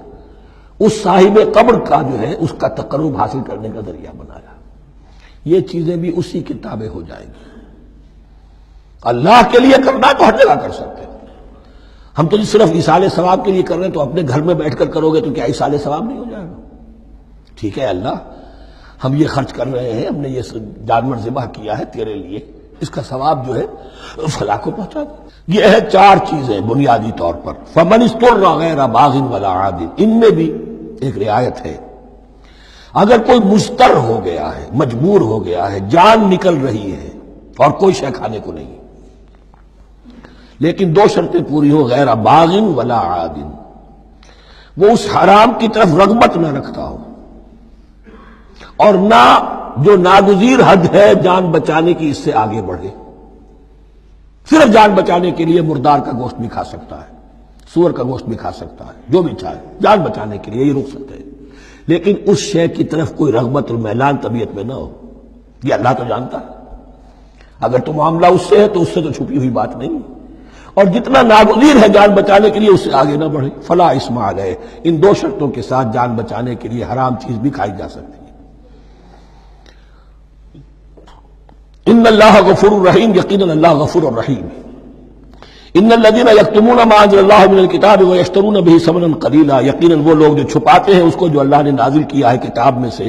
اس صاحب قبر کا جو ہے اس کا تقرب حاصل کرنے کا ذریعہ بنایا۔ یہ چیزیں بھی اسی کے تابع ہو جائیں گی۔ اللہ کے لیے کرنا تو ہر جگہ کر سکتے ہیں، ہم تو صرف ایصال ثواب کے لیے کر رہے ہیں، تو اپنے گھر میں بیٹھ کر کرو گے تو کیا ایصال ثواب نہیں ہو جائے گا؟ ٹھیک ہے اللہ، ہم یہ خرچ کر رہے ہیں، ہم نے یہ جانور ذبح کیا ہے تیرے لیے، اس کا ثواب جو ہے فلاں کو پہنچا دے۔ یہ ہے چار چیزیں بنیادی طور پر۔ فمن اضطر غیر باغ ولا عاد، ان میں بھی ایک رعایت ہے، اگر کوئی مضطر ہو گیا ہے، مجبور ہو گیا ہے، جان نکل رہی ہے اور کوئی شے کھانے کو نہیں، لیکن دو شرطیں پوری ہو، غیر باغ ولا عاد، وہ اس حرام کی طرف رغبت نہ رکھتا ہو، اور نہ جو ناگزیر حد ہے جان بچانے کی اس سے آگے بڑھے۔ صرف جان بچانے کے لیے مردار کا گوشت بھی کھا سکتا ہے، سور کا گوشت بھی کھا سکتا ہے، جو بھی چاہے جان بچانے کے لیے یہ رک سکتے ہیں، لیکن اس شے کی طرف کوئی رغبت اور میلان طبیعت میں نہ ہو، یہ اللہ تو جانتا ہے۔ اگر تو معاملہ اس سے ہے تو اس سے تو چھپی ہوئی بات نہیں، اور جتنا ناگزیر ہے جان بچانے کے لیے اس سے آگے نہ بڑھے۔ فلا اسم علیہ، ان دو شرطوں کے ساتھ جان بچانے کے لیے حرام چیز بھی کھائی جا سکتی ہے۔ ان اللہ غفور الرحیم، یقیناً اللہ غفور الرحیم ہے۔ ان الذین یکتمون ما انزل اللہ من الکتاب ویشترون بہ ثمنا قلیلا، یقیناً وہ لوگ جو چھپاتے ہیں اس کو جو اللہ نے نازل کیا ہے کتاب میں سے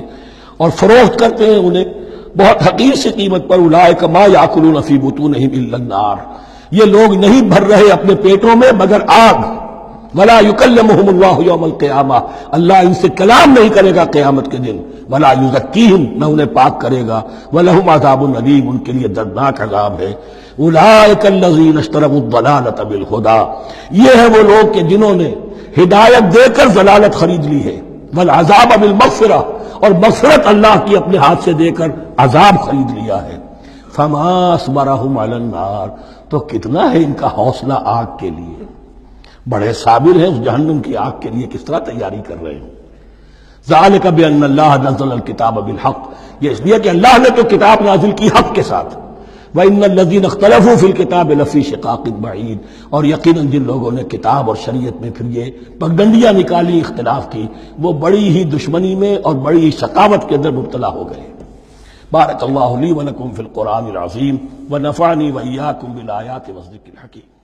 اور فروخت کرتے ہیں انہیں بہت حقیر سی قیمت پر، اولئک ما یاکلون فی بطونہم الا النار، یہ لوگ نہیں بھر رہے اپنے پیٹوں میں مگر آگ۔ ولا یکلمہم اللہ یوم القیامہ، اللہ ان سے کلام نہیں کرے گا قیامت کے دن۔ ولا یزکیہم، نہ انہیں پاک کرے گا۔ ولہم عذاب علیم، ان کے لیے دردناک عذاب ہے۔ اولئک الذین اشتروا الضلالۃ بالہدی، یہ ہیں وہ لوگ کہ جنہوں نے ہدایت دے کر ضلالت خرید لی ہے، والعذاب بالمغفرہ، اور مغفرت اللہ کی اپنے ہاتھ سے دے کر عذاب خرید لیا ہے۔ فما اصبرہم علی النار، تو کتنا ہے ان کا حوصلہ آگ کے لیے، بڑے صابر ہیں اس جہنم کی آگ کے لیے، کس طرح تیاری کر رہے ہیں۔ ذالک بان اللہ نزل الکتاب بالحق، یہ اس لیے کہ اللہ نے تو کتاب نازل کی حق کے ساتھ۔ وان الذین اختلفوا فی الکتاب لفی شقاق بعید، اور یقیناً جن لوگوں نے کتاب اور شریعت میں پھر یہ پگڈنڈیاں نکالی، اختلاف کی، وہ بڑی ہی دشمنی میں اور بڑی ہی شقاوت کے اندر مبتلا ہو گئے۔ بارک اللہ لی ولکم فی القرآن العظیم ونفعنی وإیاکم بالآیات والذکر الحکیم۔